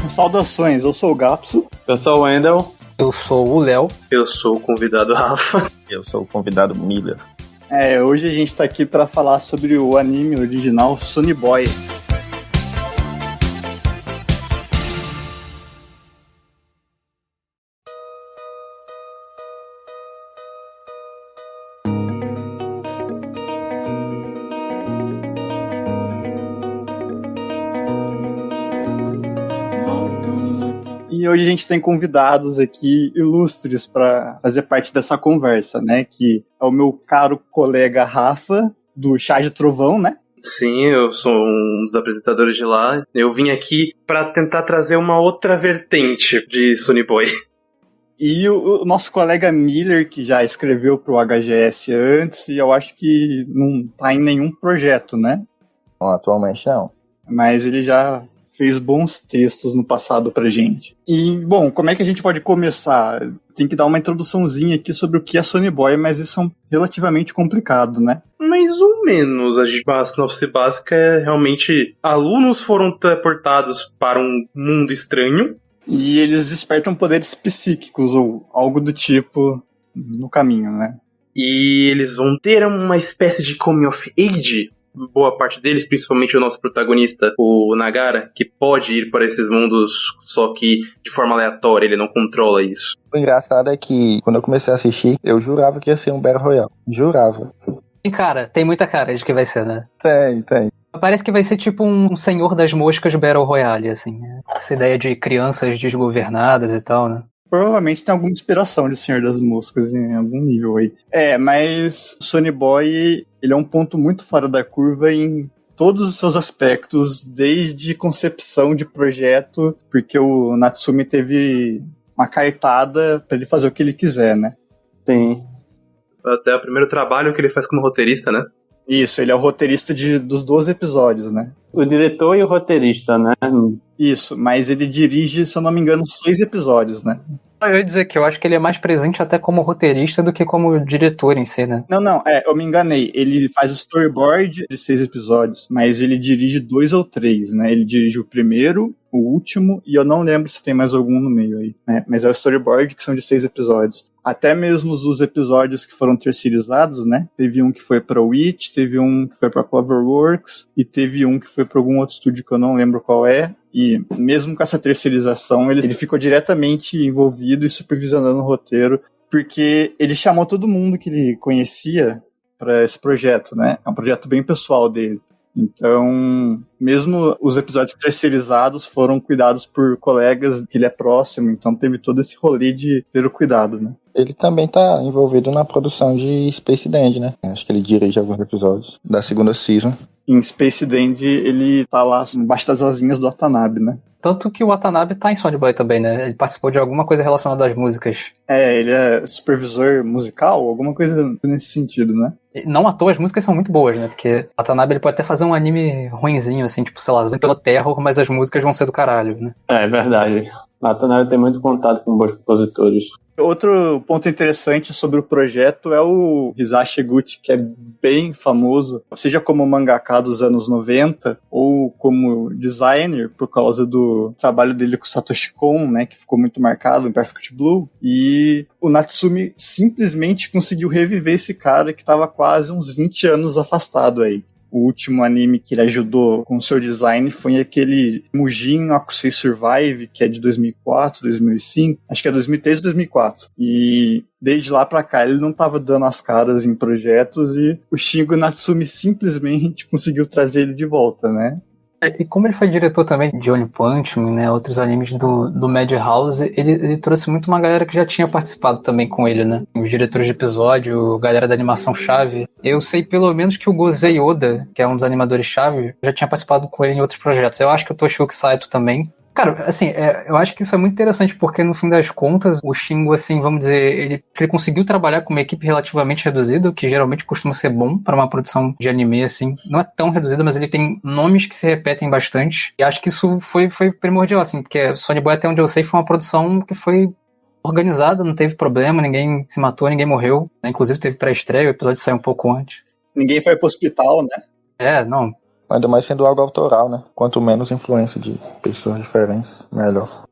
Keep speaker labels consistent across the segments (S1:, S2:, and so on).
S1: Saudações, eu sou o Gapso.
S2: Eu sou o Wendel.
S3: Eu sou o Léo.
S4: Eu sou o convidado Rafa.
S5: Eu sou o convidado Miller.
S1: Hoje a gente tá aqui pra falar sobre o anime original Sonny Boy. E hoje a gente tem convidados aqui ilustres para fazer parte dessa conversa, né? Que é o meu caro colega Rafa, do Chá de Trovão, né?
S4: Sim, eu sou um dos apresentadores de lá. Eu vim aqui para tentar trazer uma outra vertente de Sonny Boy.
S1: E o nosso colega Miller, que já escreveu pro HGS antes, e eu acho que não tá em nenhum projeto, né?
S5: Não, atualmente não.
S1: Mas ele já fez bons textos no passado pra gente. E, bom, como é que a gente pode começar? Tem que dar uma introduçãozinha aqui sobre o que é Sonny Boy, mas isso é relativamente complicado, né?
S4: Mais ou menos. A sinopse básica é realmente alunos foram teleportados para um mundo estranho.
S1: E eles despertam poderes psíquicos ou algo do tipo no caminho, né?
S4: E eles vão ter uma espécie de coming of age. Boa parte deles, principalmente o nosso protagonista, o Nagara, que pode ir para esses mundos, só que de forma aleatória, ele não controla isso.
S5: O engraçado é que, quando eu comecei a assistir, eu jurava que ia ser um Battle Royale. Jurava.
S3: E cara, tem muita cara de que vai ser, né?
S5: Tem.
S3: Parece que vai ser tipo um Senhor das Moscas Battle Royale, assim. Essa ideia de crianças desgovernadas e tal, né?
S1: Provavelmente tem alguma inspiração de Senhor das Moscas em algum nível aí. Mas Sonny Boy, ele é um ponto muito fora da curva em todos os seus aspectos, desde concepção de projeto, porque o Natsume teve uma cartada pra ele fazer o que ele quiser, né?
S2: Sim.
S4: Até o primeiro trabalho que ele faz como roteirista, né?
S1: Isso, ele é o roteirista dos 12 episódios, né?
S2: O diretor e o roteirista, né?
S1: Isso, mas ele dirige, se eu não me engano, 6 episódios, né?
S3: Eu ia dizer que eu acho que ele é mais presente até como roteirista do que como diretor em si, né?
S1: Não, eu me enganei. Ele faz o storyboard de 6 episódios, mas ele dirige 2 ou 3, né? Ele dirige o primeiro, o último, e eu não lembro se tem mais algum no meio aí, né? Mas é o storyboard, que são de 6 episódios. Até mesmo os episódios que foram terceirizados, né? Teve um que foi pra Witch, teve um que foi pra Cloverworks, e teve um que foi pra algum outro estúdio que eu não lembro qual é. E mesmo com essa terceirização, ele ficou diretamente envolvido e supervisionando o roteiro, porque ele chamou todo mundo que ele conhecia para esse projeto, né? É um projeto bem pessoal dele. Então, mesmo os episódios terceirizados foram cuidados por colegas que ele é próximo, então teve todo esse rolê de ter o cuidado, né?
S5: Ele também tá envolvido na produção de Space Dandy, né? Acho que ele dirige alguns episódios da segunda season.
S1: Em Space Dandy, ele tá lá embaixo das asinhas do Watanabe, né?
S3: Tanto que o Watanabe tá em Sonny Boy também, né? Ele participou de alguma coisa relacionada às músicas.
S1: Ele é supervisor musical, alguma coisa nesse sentido, né?
S3: Não à toa, as músicas são muito boas, né? Porque o Watanabe ele pode até fazer um anime ruinzinho, assim, tipo, sei lá, pelo terror, mas as músicas vão ser do caralho, né?
S2: É verdade. A Watanabe tem muito contato com bons compositores.
S1: Outro ponto interessante sobre o projeto é o Hisashi Guchi, que é bem famoso, seja como mangaka dos anos 90 ou como designer, por causa do trabalho dele com Satoshi Kon, né, que ficou muito marcado em Perfect Blue. E o Natsume simplesmente conseguiu reviver esse cara que estava quase uns 20 anos afastado aí. O último anime que ele ajudou com o seu design foi aquele Mujin Akusei Survive, que é de 2004, 2005, acho que é 2003 ou 2004. E desde lá pra cá ele não tava dando as caras em projetos e o Shingo Natsume simplesmente conseguiu trazer ele de volta, né?
S3: E como ele foi diretor também de One Punch Man, né, outros animes do Madhouse, ele trouxe muito uma galera que já tinha participado também com ele, né? Os diretores de episódio, galera da animação-chave. Eu sei pelo menos que o Gozei Oda, que é um dos animadores-chave, já tinha participado com ele em outros projetos. Eu acho que o Toshiyuki Saito também. Cara, assim, eu acho que isso é muito interessante porque, no fim das contas, o Shingo, assim, vamos dizer, ele conseguiu trabalhar com uma equipe relativamente reduzida, o que geralmente costuma ser bom para uma produção de anime, assim. Não é tão reduzida, mas ele tem nomes que se repetem bastante. E acho que isso foi primordial, assim, porque Sonny Boy, até onde eu sei, foi uma produção que foi organizada, não teve problema, ninguém se matou, ninguém morreu. Inclusive teve pré-estreia, o episódio saiu um pouco antes.
S1: Ninguém foi pro hospital, né?
S3: Não.
S5: Ainda mais sendo algo autoral, né? Quanto menos influência de pessoas diferentes, melhor.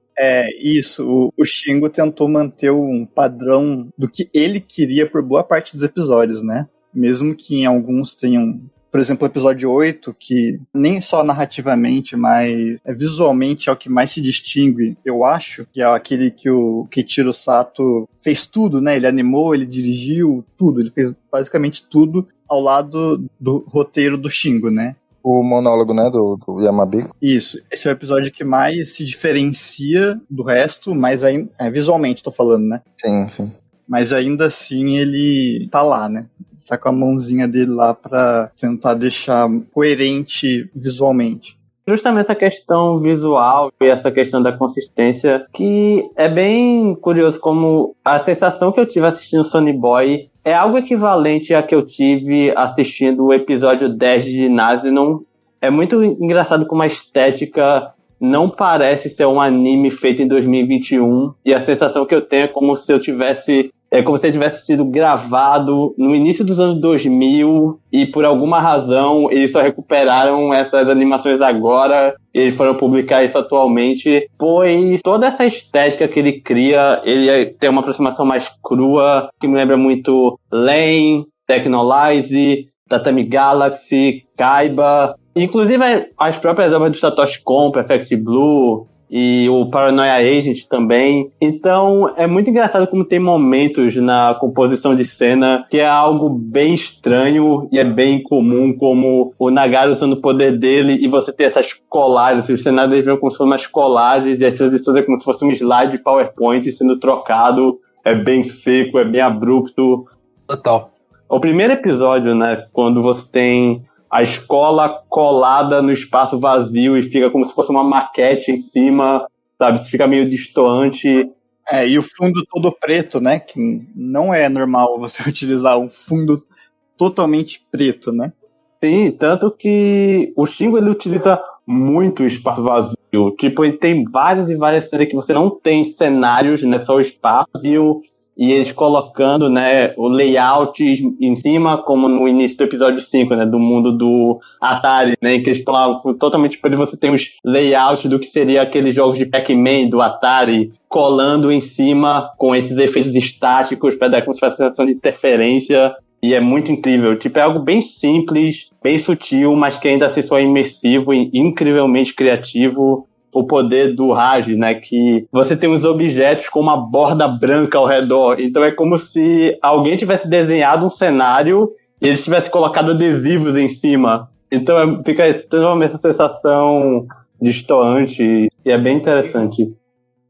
S1: Isso. O Shingo tentou manter um padrão do que ele queria por boa parte dos episódios, né? Mesmo que em alguns tenham... Por exemplo, o episódio 8, que nem só narrativamente, mas visualmente é o que mais se distingue, eu acho, que é aquele que o Keiichiro Sato fez tudo, né? Ele animou, ele dirigiu tudo, ele fez basicamente tudo ao lado do roteiro do Shingo, né?
S5: O monólogo, né, do Yamabiko.
S1: Isso, esse é o episódio que mais se diferencia do resto, mas ainda, visualmente tô falando, né?
S5: Sim, sim.
S1: Mas ainda assim ele tá lá, né? Tá com a mãozinha dele lá pra tentar deixar coerente visualmente.
S2: Justamente essa questão visual e essa questão da consistência, que é bem curioso como a sensação que eu tive assistindo Sonny Boy é algo equivalente à que eu tive assistindo o episódio 10 de Nazenon. É muito engraçado como a estética não parece ser um anime feito em 2021, e a sensação que eu tenho é como se ele tivesse sido gravado no início dos anos 2000 e por alguma razão eles só recuperaram essas animações agora e eles foram publicar isso atualmente, pois toda essa estética que ele cria, ele tem uma aproximação mais crua, que me lembra muito Lane, Technolize, Tatami Galaxy, Kaiba, inclusive as próprias obras do Satoshi Kon, Perfect Blue e o Paranoia Agent também. Então é muito engraçado como tem momentos na composição de cena que é algo bem estranho e é bem comum, como o Nagara usando o poder dele e você ter essas colagens, os cenários viram como se fossem umas colagens e as transições é como se fosse um slide de PowerPoint sendo trocado, é bem seco, é bem abrupto.
S3: Total.
S2: O primeiro episódio, né, quando você tem a escola colada no espaço vazio e fica como se fosse uma maquete em cima, sabe? Fica meio distoante.
S1: E o fundo todo preto, né? Que não é normal você utilizar um fundo totalmente preto, né?
S2: Sim, tanto que o Shingo, ele utiliza muito o espaço vazio. Tipo, ele tem várias e várias séries que você não tem cenários, né? Só o espaço vazio. E eles colocando, né, o layout em cima, como no início do episódio 5, né, do mundo do Atari, né, que eles estão lá totalmente para você ter os layouts do que seria aqueles jogos de Pac-Man do Atari, colando em cima com esses efeitos estáticos para dar como se fosse uma sensação de interferência. E é muito incrível. Tipo, é algo bem simples, bem sutil, mas que ainda assim só é imersivo e incrivelmente criativo. O poder do Raj, né, que você tem uns objetos com uma borda branca ao redor, então é como se alguém tivesse desenhado um cenário e eles tivessem colocado adesivos em cima, então fica extremamente essa sensação distoante e é bem interessante.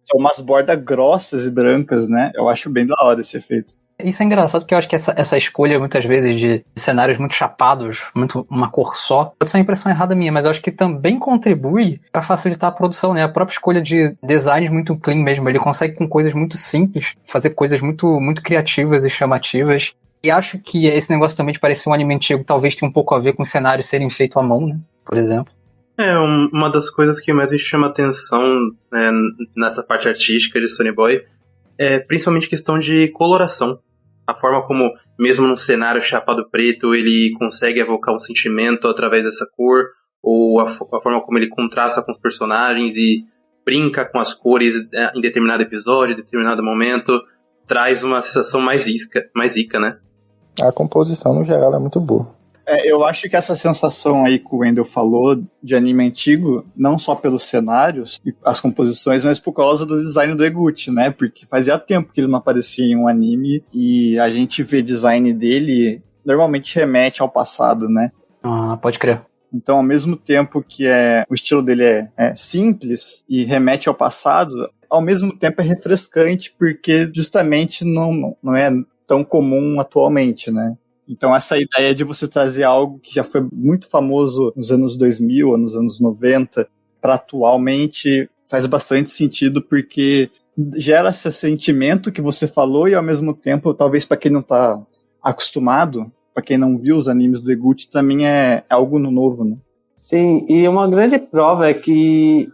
S1: São umas bordas grossas e brancas, né, eu acho bem da hora esse efeito.
S3: Isso é engraçado porque eu acho que essa escolha, muitas vezes, de cenários muito chapados, muito uma cor só, pode ser uma impressão errada minha, mas eu acho que também contribui para facilitar a produção, né? A própria escolha de designs muito clean mesmo, ele consegue com coisas muito simples, fazer coisas muito, muito criativas e chamativas. E acho que esse negócio também de parecer um anime antigo talvez tenha um pouco a ver com os cenários serem feitos à mão, né? Por exemplo.
S4: Uma das coisas que mais me chama atenção, né, nessa parte artística de Sonny Boy é principalmente questão de coloração. A forma como, mesmo num cenário chapado preto, ele consegue evocar um sentimento através dessa cor, ou a forma como ele contrasta com os personagens e brinca com as cores em determinado episódio, em determinado momento, traz uma sensação mais rica, né?
S5: A composição, no geral, é muito boa.
S1: Eu acho que essa sensação aí que o Wendel falou de anime antigo, não só pelos cenários e as composições, mas por causa do design do Eguchi, né? Porque fazia tempo que ele não aparecia em um anime e a gente vê design dele normalmente remete ao passado, né?
S3: Ah, pode crer.
S1: Então, ao mesmo tempo que o estilo dele é simples e remete ao passado, ao mesmo tempo é refrescante porque justamente não é tão comum atualmente, né? Então essa ideia de você trazer algo que já foi muito famoso nos anos 2000 ou nos anos 90 para atualmente faz bastante sentido porque gera esse sentimento que você falou e ao mesmo tempo, talvez para quem não está acostumado, para quem não viu os animes do Eguchi, também é algo novo, né?
S2: Sim, e uma grande prova é que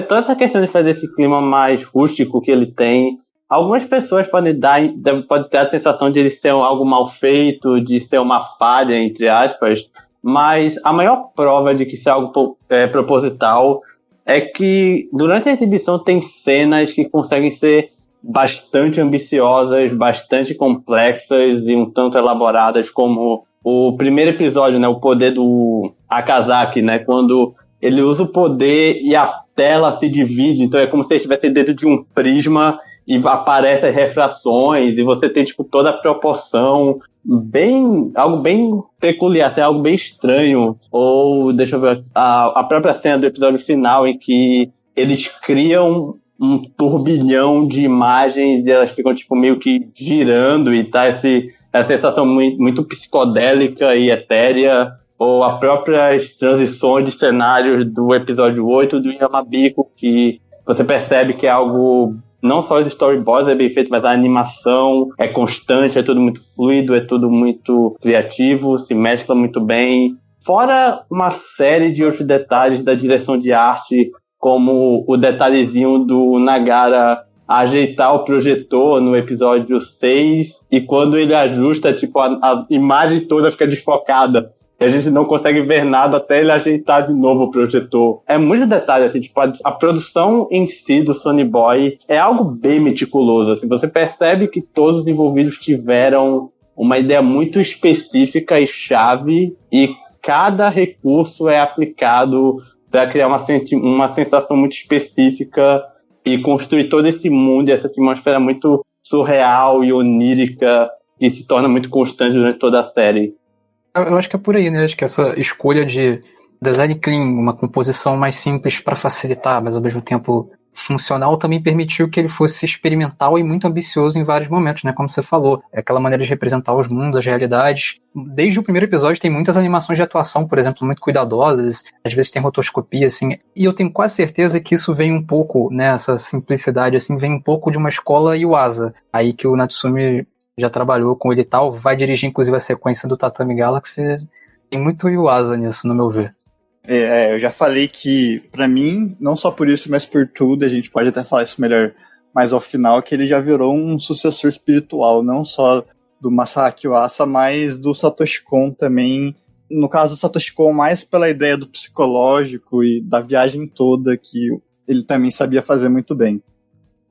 S2: toda essa questão de fazer esse clima mais rústico que ele tem. Algumas pessoas podem ter a sensação de ele ser algo mal feito, de ser uma falha, entre aspas, mas a maior prova de que isso é algo proposital é que durante a exibição tem cenas que conseguem ser bastante ambiciosas, bastante complexas e um tanto elaboradas, como o primeiro episódio, né, o poder do Akazaki, né, quando ele usa o poder e a tela se divide, então é como se ele estivesse dentro de um prisma e aparecem refrações e você tem tipo toda a proporção, algo bem peculiar, assim, algo bem estranho. Ou, deixa eu ver, a própria cena do episódio final em que eles criam um turbilhão de imagens e elas ficam tipo meio que girando e tá essa sensação muito psicodélica e etérea. Ou as próprias transições de cenários do episódio 8 do Yamabiko, que você percebe que é algo, não só os storyboards é bem feito, mas a animação é constante, é tudo muito fluido, é tudo muito criativo, se mescla muito bem. Fora uma série de outros detalhes da direção de arte, como o detalhezinho do Nagara ajeitar o projetor no episódio 6, e quando ele ajusta, tipo, a imagem toda fica desfocada. A gente não consegue ver nada até ele ajeitar de novo o projetor. É muito detalhe, assim, tipo, a produção em si do Sonny Boy é algo bem meticuloso, assim, você percebe que todos os envolvidos tiveram uma ideia muito específica e chave, e cada recurso é aplicado para criar uma sensação muito específica e construir todo esse mundo e essa atmosfera muito surreal e onírica que se torna muito constante durante toda a série.
S3: Eu acho que é por aí, né? Acho que essa escolha de design clean, uma composição mais simples para facilitar, mas ao mesmo tempo funcional, também permitiu que ele fosse experimental e muito ambicioso em vários momentos, né? Como você falou, é aquela maneira de representar os mundos, as realidades. Desde o primeiro episódio tem muitas animações de atuação, por exemplo, muito cuidadosas, às vezes tem rotoscopia, assim, e eu tenho quase certeza que isso vem um pouco, né, essa simplicidade, assim, vem um pouco de uma escola Yuasa, aí que o Natsumi já trabalhou com ele e tal, vai dirigir inclusive a sequência do Tatami Galaxy, tem muito Yuasa nisso, no meu ver.
S1: Eu já falei que, pra mim, não só por isso, mas por tudo, a gente pode até falar isso melhor mais ao final, que ele já virou um sucessor espiritual, não só do Masaaki Yuasa, mas do Satoshi Kon também. No caso do Satoshi Kon, mais pela ideia do psicológico e da viagem toda, que ele também sabia fazer muito bem.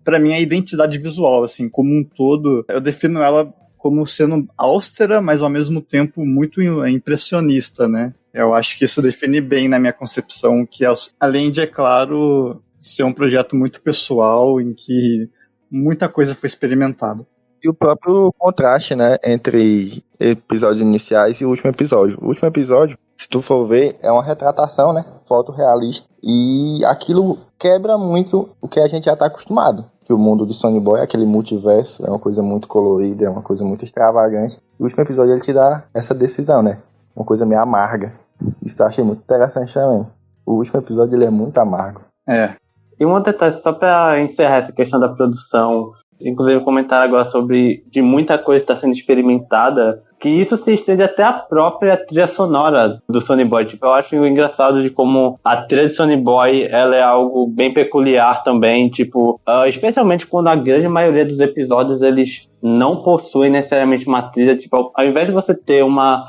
S1: Pra mim, a identidade visual, assim, como um todo, eu defino ela como sendo austera, mas ao mesmo tempo muito impressionista, né? Eu acho que isso define bem na minha concepção, que além de, é claro, ser um projeto muito pessoal, em que muita coisa foi experimentada.
S5: E o próprio contraste, né, entre episódios iniciais e o último episódio. O último episódio, se tu for ver, é uma retratação, né, fotorrealista, e aquilo quebra muito o que a gente já tá acostumado. Que o mundo do Sonny Boy, aquele multiverso, é uma coisa muito colorida, é uma coisa muito extravagante. O último episódio ele te dá essa decisão, né? Uma coisa meio amarga. Isso eu achei muito interessante também. O último episódio ele é muito amargo.
S2: E um detalhe, só pra encerrar essa questão da produção, inclusive comentar agora sobre de muita coisa que está sendo experimentada, que isso se estende até a própria trilha sonora do Sonny Boy. Tipo, eu acho engraçado de como a trilha de Sonny Boy, ela é algo bem peculiar também, tipo, especialmente quando a grande maioria dos episódios, eles não possuem necessariamente uma trilha, tipo, ao invés de você ter uma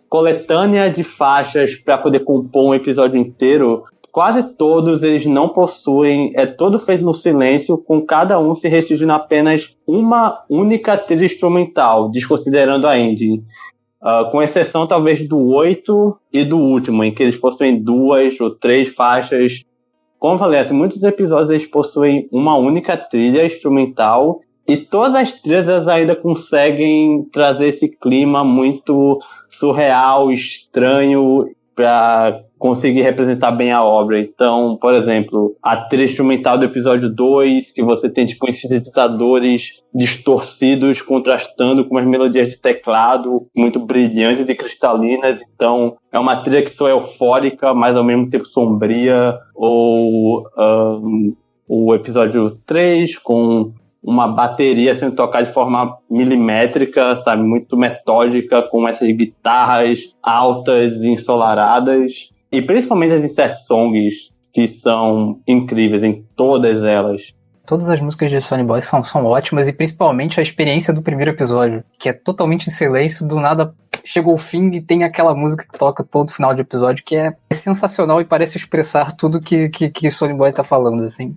S2: coletânea de faixas para poder compor um episódio inteiro, quase todos eles não possuem, é todo feito no silêncio, com cada um se restringindo a apenas uma única trilha instrumental, desconsiderando a ending. Com exceção talvez do 8 e do último, em que eles possuem 2 ou 3 faixas. Como eu falei, assim, muitos episódios eles possuem uma única trilha instrumental, e todas as trilhas ainda conseguem trazer esse clima muito surreal, estranho, para conseguir representar bem a obra. Então, por exemplo, a trilha instrumental do episódio 2, que você tem tipo uns sintetizadores distorcidos contrastando com umas melodias de teclado muito brilhantes e cristalinas. Então, é uma trilha que soa eufórica, mas ao mesmo tempo sombria. Ou o episódio 3, com uma bateria sendo tocada de forma milimétrica, sabe, muito metódica, com essas guitarras altas e ensolaradas, e principalmente as insert songs, que são incríveis em todas elas.
S3: Todas as músicas de Sonny Boy são ótimas, e principalmente a experiência do primeiro episódio, que é totalmente em silêncio, do nada chegou o fim e tem aquela música que toca todo final de episódio, que é sensacional e parece expressar tudo que o Sonny Boy tá falando, assim.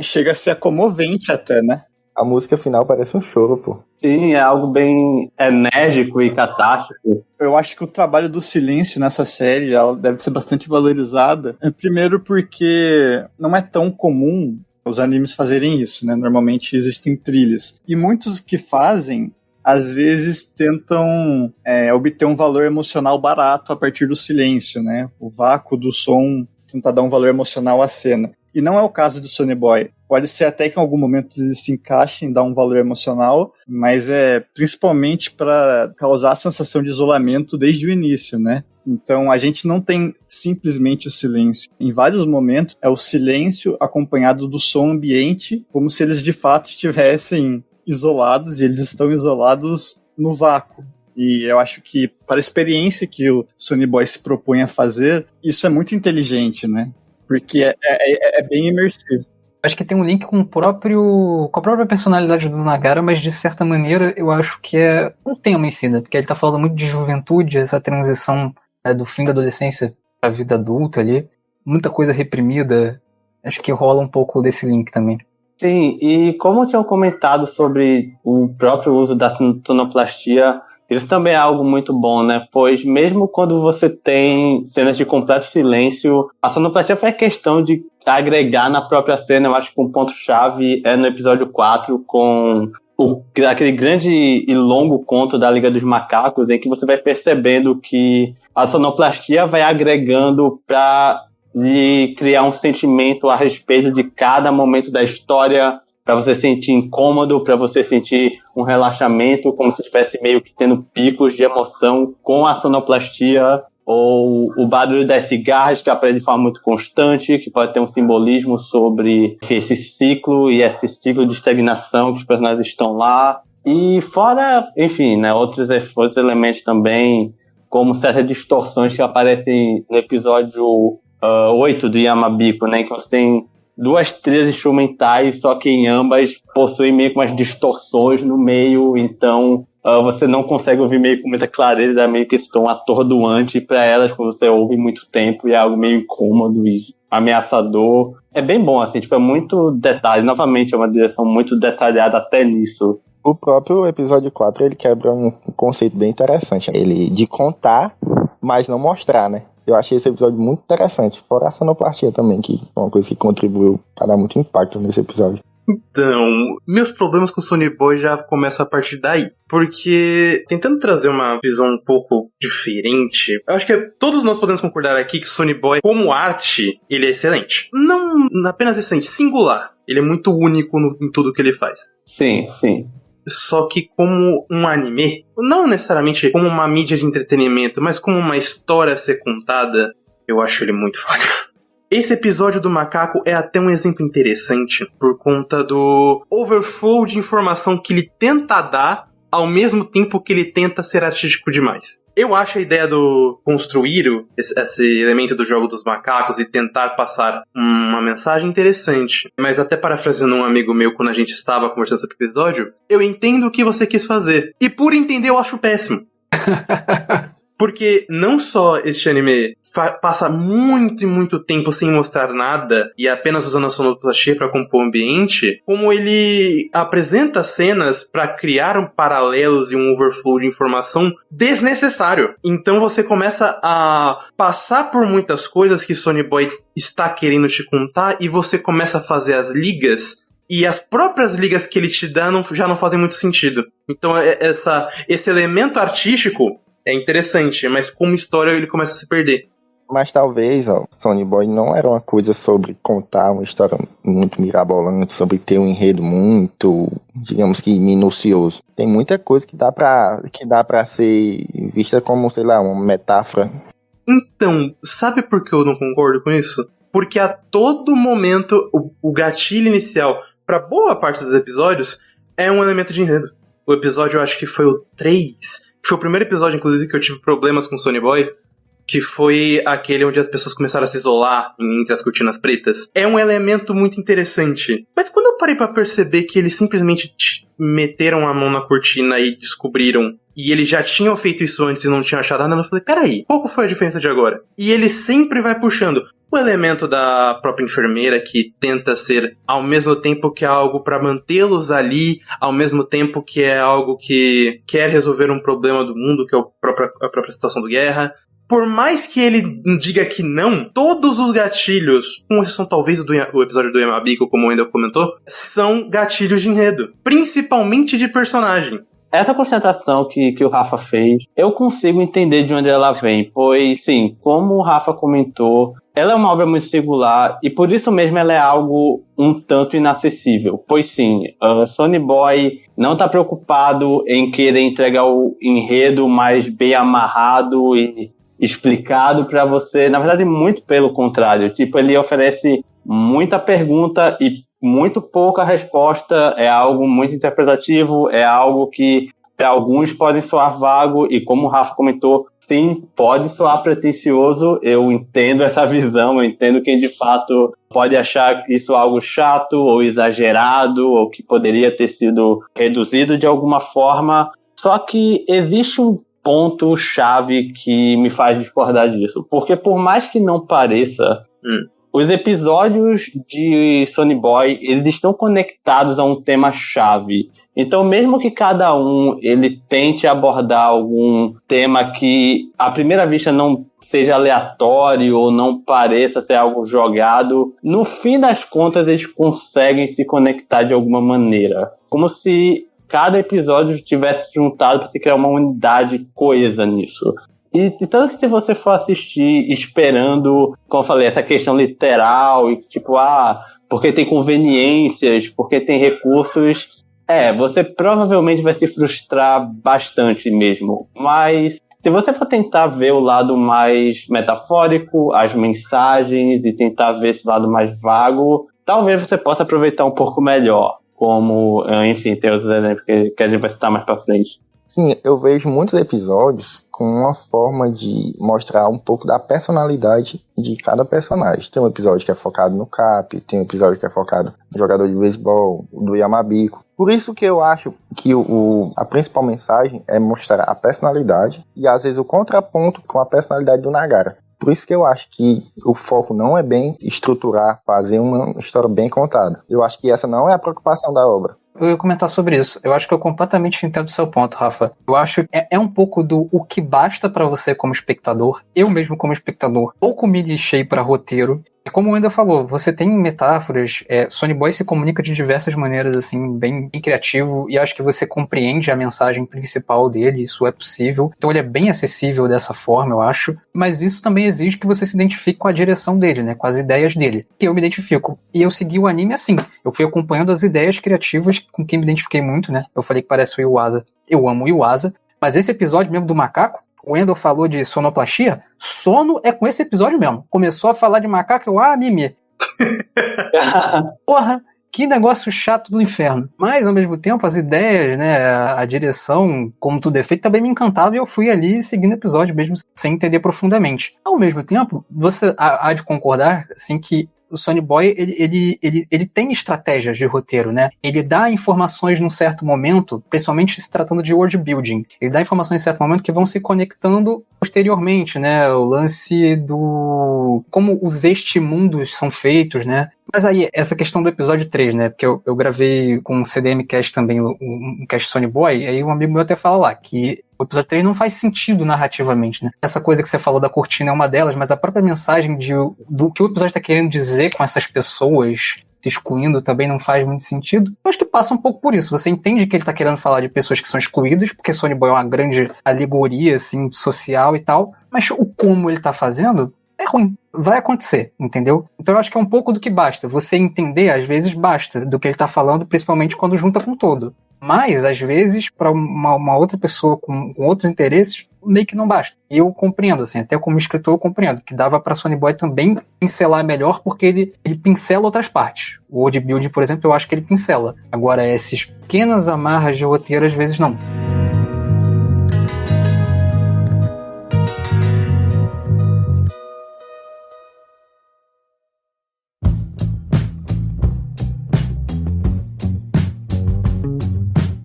S1: Chega a ser comovente até, né?
S5: A música final parece um choro, pô.
S2: Sim, é algo bem enérgico e catástrofe.
S1: Eu acho que o trabalho do silêncio nessa série ela deve ser bastante valorizada. Primeiro porque não é tão comum os animes fazerem isso, né? Normalmente existem trilhas. E muitos que fazem, às vezes tentam obter um valor emocional barato a partir do silêncio, né? O vácuo do som tentar dar um valor emocional à cena. E não é o caso do Sonny Boy. Pode ser até que em algum momento eles se encaixem, dar um valor emocional, mas é principalmente para causar a sensação de isolamento desde o início, né? Então a gente não tem simplesmente o silêncio. Em vários momentos é o silêncio acompanhado do som ambiente, como se eles de fato estivessem isolados, e eles estão isolados no vácuo. E eu acho que, para a experiência que o Sonny Boy se propõe a fazer, isso é muito inteligente, né? Porque é bem imersivo.
S3: Acho que tem um link com a própria personalidade do Nagara, mas de certa maneira eu acho que é um tema em si, né? Porque ele tá falando muito de juventude, essa transição do fim da adolescência pra vida adulta ali, muita coisa reprimida. Acho que rola um pouco desse link também.
S2: Sim, e como tinham comentado sobre o próprio uso da sonoplastia, isso também é algo muito bom, né? Pois mesmo quando você tem cenas de completo silêncio, a sonoplastia faz questão de agregar na própria cena. Eu acho que um ponto-chave é no episódio 4, com aquele grande e longo conto da Liga dos Macacos, em que você vai percebendo que a sonoplastia vai agregando para criar um sentimento a respeito de cada momento da história, para você sentir incômodo, para você sentir um relaxamento, como se estivesse meio que tendo picos de emoção com a sonoplastia, ou o barulho das cigarras, que aparece de forma muito constante, que pode ter um simbolismo sobre esse ciclo e esse ciclo de estagnação que os personagens estão lá. E fora, enfim, né, outros elementos também, como certas distorções que aparecem no episódio 8 do Yamabiko, né, que você tem duas trilhas instrumentais, só que em ambas possuem meio que umas distorções no meio, então você não consegue ouvir meio com muita clareza, meio que esse tom atordoante para elas quando você ouve muito tempo, e é algo meio incômodo e ameaçador. É bem bom, assim, tipo, é muito detalhe, novamente é uma direção muito detalhada até nisso.
S5: O próprio episódio 4, ele quebra um conceito bem interessante, ele de contar, mas não mostrar, né? Eu achei esse episódio muito interessante, fora a sonoplastia também, que é uma coisa que contribuiu para dar muito impacto nesse episódio.
S4: Então, meus problemas com o Sonny Boy já começam a partir daí. Porque, tentando trazer uma visão um pouco diferente, eu acho que todos nós podemos concordar aqui que Sonny Boy, como arte, ele é excelente. Não apenas excelente, singular. Ele é muito único em tudo que ele faz.
S2: Sim, sim.
S4: Só que como um anime, não necessariamente como uma mídia de entretenimento, mas como uma história a ser contada, eu acho ele muito foda. Esse episódio do macaco é até um exemplo interessante por conta do overflow de informação que ele tenta dar, ao mesmo tempo que ele tenta ser artístico demais. Eu acho a ideia do construir esse elemento do jogo dos macacos e tentar passar uma mensagem interessante. Mas até parafraseando um amigo meu quando a gente estava conversando sobre o episódio, eu entendo o que você quis fazer. E por entender eu acho péssimo. Porque não só este anime passa muito e muito tempo sem mostrar nada e apenas usando a sonoplastia para compor o ambiente, como ele apresenta cenas para criar paralelos e um overflow de informação desnecessário. Então você começa a passar por muitas coisas que Sonny Boy está querendo te contar e você começa a fazer as ligas. E as próprias ligas que ele te dá já não fazem muito sentido. Então esse elemento artístico é interessante, mas como história ele começa a se perder.
S5: Mas talvez, Sonny Boy não era uma coisa sobre contar uma história muito mirabolante, sobre ter um enredo muito, digamos que, minucioso. Tem muita coisa que dá pra ser vista como, sei lá, uma metáfora.
S4: Então, sabe por que eu não concordo com isso? Porque a todo momento o gatilho inicial para boa parte dos episódios é um elemento de enredo. O episódio, eu acho que foi o 3, que foi o primeiro episódio, inclusive, que eu tive problemas com Sonny Boy, que foi aquele onde as pessoas começaram a se isolar entre as cortinas pretas. É um elemento muito interessante. Mas quando eu parei pra perceber que eles simplesmente meteram a mão na cortina e descobriram, e eles já tinham feito isso antes e não tinham achado nada, eu falei, peraí, qual foi a diferença de agora? E ele sempre vai puxando o elemento da própria enfermeira que tenta ser ao mesmo tempo que é algo pra mantê-los ali, ao mesmo tempo que é algo que quer resolver um problema do mundo, que é a própria situação de guerra. Por mais que ele diga que não, todos os gatilhos, com exceção talvez do episódio do Yamabiko, como o Wendel comentou, são gatilhos de enredo, principalmente de personagem.
S2: Essa constatação que o Rafa fez, eu consigo entender de onde ela vem, pois, sim, como o Rafa comentou, ela é uma obra muito singular e por isso mesmo ela é algo um tanto inacessível. Pois sim, Sonny Boy não está preocupado em querer entregar o enredo mais bem amarrado e explicado para você. Na verdade, muito pelo contrário. Tipo, ele oferece muita pergunta e muito pouca resposta. É algo muito interpretativo, é algo que para alguns pode soar vago e, como o Rafa comentou, sim, pode soar pretensioso. Eu entendo essa visão, eu entendo quem de fato pode achar isso algo chato ou exagerado ou que poderia ter sido reduzido de alguma forma. Só que existe um ponto-chave que me faz discordar disso. Porque por mais que não pareça, os episódios de Sonny Boy, eles estão conectados a um tema-chave. Então, mesmo que cada um ele tente abordar algum tema que, à primeira vista, não seja aleatório ou não pareça ser algo jogado, no fim das contas, eles conseguem se conectar de alguma maneira. Como se cada episódio tivesse juntado para se criar uma unidade coesa nisso. E tanto que se você for assistir esperando, como eu falei, essa questão literal, e tipo, porque tem conveniências, porque tem recursos, você provavelmente vai se frustrar bastante mesmo. Mas se você for tentar ver o lado mais metafórico, as mensagens, e tentar ver esse lado mais vago, talvez você possa aproveitar um pouco melhor. Como, enfim, tem outros exemplos que a gente vai citar mais pra frente.
S5: Sim, eu vejo muitos episódios com uma forma de mostrar um pouco da personalidade de cada personagem. Tem um episódio que é focado no Cap, tem um episódio que é focado no jogador de beisebol, do Yamabiko. Por isso que eu acho que a principal mensagem é mostrar a personalidade e às vezes o contraponto com a personalidade do Nagara. Por isso que eu acho que o foco não é bem estruturar, fazer uma história bem contada. Eu acho que essa não é a preocupação da obra.
S3: Eu ia comentar sobre isso. Eu acho que eu completamente entendo o seu ponto, Rafa. Eu acho que é um pouco do o que basta pra você como espectador. Eu mesmo como espectador, pouco me lixei pra roteiro. E como o Wendel falou, você tem metáforas, Sonny Boy se comunica de diversas maneiras, assim, bem criativo, e acho que você compreende a mensagem principal dele, isso é possível. Então ele é bem acessível dessa forma, eu acho. Mas isso também exige que você se identifique com a direção dele, né, com as ideias dele, que eu me identifico. E eu segui o anime assim, eu fui acompanhando as ideias criativas com quem me identifiquei muito, né. Eu falei que parece o Yuasa, eu amo o Yuasa, mas esse episódio mesmo do macaco, o Wendel falou de sonoplastia, sono é com esse episódio mesmo. Começou a falar de macaco, mimi. Porra, que negócio chato do inferno. Mas, ao mesmo tempo, as ideias, né, a direção, como tudo é feito, também me encantava e eu fui ali seguindo o episódio mesmo sem entender profundamente. Ao mesmo tempo, você há de concordar, assim, que o Sonny Boy, ele tem estratégias de roteiro, né? Ele dá informações num certo momento, principalmente se tratando de world building. Ele dá informações em certo momento que vão se conectando posteriormente, né? O lance do como os estimundos são feitos, né? Mas aí, essa questão do episódio 3, né? Porque eu gravei com o CDM Cast também, um cast Sonny Boy, e aí um amigo meu até fala lá que o episódio 3 não faz sentido narrativamente, né? Essa coisa que você falou da cortina é uma delas, mas a própria mensagem do que o episódio está querendo dizer com essas pessoas se excluindo também não faz muito sentido. Eu acho que passa um pouco por isso. Você entende que ele tá querendo falar de pessoas que são excluídas, porque Sonny Boy é uma grande alegoria, assim, social e tal, mas o como ele tá fazendo é ruim. Vai acontecer, entendeu? Então eu acho que é um pouco do que basta. Você entender, às vezes, basta do que ele tá falando, principalmente quando junta com todo. Mas, às vezes, para uma outra pessoa com outros interesses, meio que não basta. E eu compreendo, assim, até como escritor eu compreendo, que dava pra Sonny Boy também pincelar melhor, porque ele pincela outras partes. O world building, por exemplo, eu acho que ele pincela. Agora, essas pequenas amarras de roteiro, às vezes, não.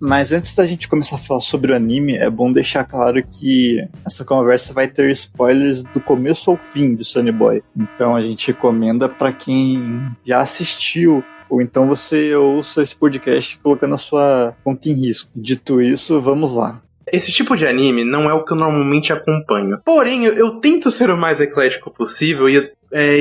S1: Mas antes da gente começar a falar sobre o anime, é bom deixar claro que essa conversa vai ter spoilers do começo ao fim de Sonny Boy. Então a gente recomenda para quem já assistiu, ou então você ouça esse podcast colocando a sua conta em risco. Dito isso, vamos lá.
S4: Esse tipo de anime não é o que eu normalmente acompanho. Porém, eu tento ser o mais eclético possível e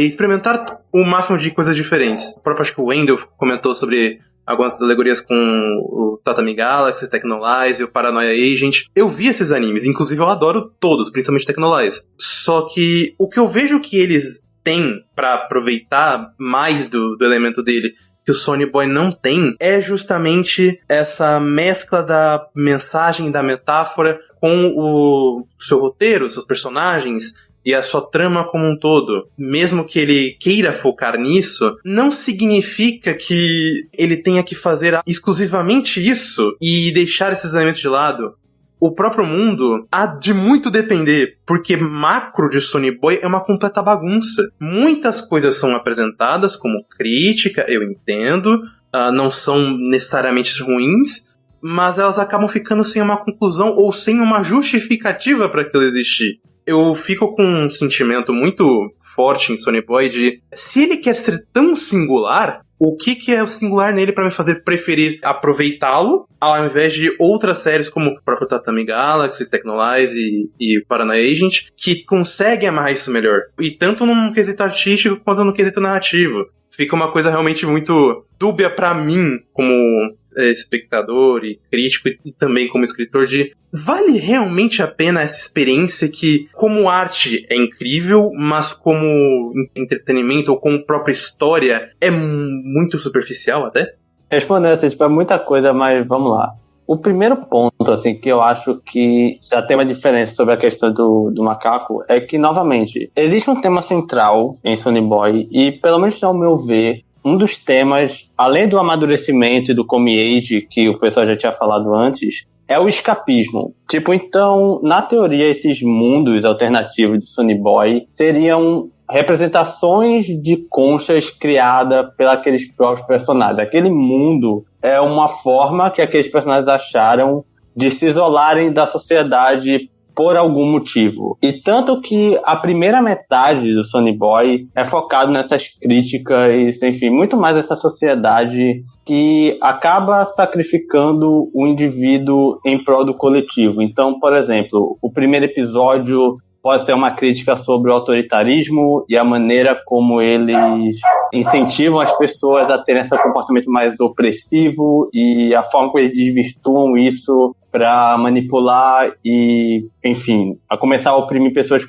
S4: experimentar o máximo de coisas diferentes. O próprio, acho que o Wendell comentou sobre algumas alegorias com o Tatami Galaxy, Tecnolize e o Paranoia Agent. Eu vi esses animes, inclusive eu adoro todos, principalmente Tecnolize. Só que o que eu vejo que eles têm pra aproveitar mais do elemento dele, que o Sonny Boy não tem, é justamente essa mescla da mensagem, da metáfora com o seu roteiro, seus personagens e a sua trama como um todo. Mesmo que ele queira focar nisso, não significa que ele tenha que fazer exclusivamente isso e deixar esses elementos de lado. O próprio mundo há de muito depender, porque macro de Sonny Boy é uma completa bagunça. Muitas coisas são apresentadas como crítica, eu entendo, não são necessariamente ruins, mas elas acabam ficando sem uma conclusão ou sem uma justificativa para aquilo existir. Eu fico com um sentimento muito forte em Sonny Boy de, se ele quer ser tão singular, o que é o singular nele para me fazer preferir aproveitá-lo ao invés de outras séries como o próprio Tatami Galaxy, Tecnolize e Paranoia Agent, que conseguem amarrar isso melhor. E tanto num quesito artístico quanto no quesito narrativo. Fica uma coisa realmente muito dúbia para mim, como espectador e crítico e também como escritor, de vale realmente a pena essa experiência que, como arte, é incrível, mas como entretenimento ou como própria história é muito superficial até?
S2: Respondendo assim, é muita coisa, mas vamos lá. O primeiro ponto, assim, que eu acho que já tem uma diferença sobre a questão do macaco é que, novamente, existe um tema central em Sonny Boy e, pelo menos ao meu ver, um dos temas, além do amadurecimento e do coming age, que o pessoal já tinha falado antes, é o escapismo. Tipo, então, na teoria, esses mundos alternativos de Sonny Boy seriam representações de conchas criadas pelos aqueles próprios personagens. Aquele mundo é uma forma que aqueles personagens acharam de se isolarem da sociedade por algum motivo. E tanto que a primeira metade do Sonny Boy é focado nessas críticas, enfim, muito mais essa sociedade que acaba sacrificando o indivíduo em prol do coletivo. Então, por exemplo, o primeiro episódio pode ser uma crítica sobre o autoritarismo e a maneira como eles incentivam as pessoas a terem esse comportamento mais opressivo e a forma como eles desvirtuam isso para manipular e, enfim, a começar a oprimir pessoas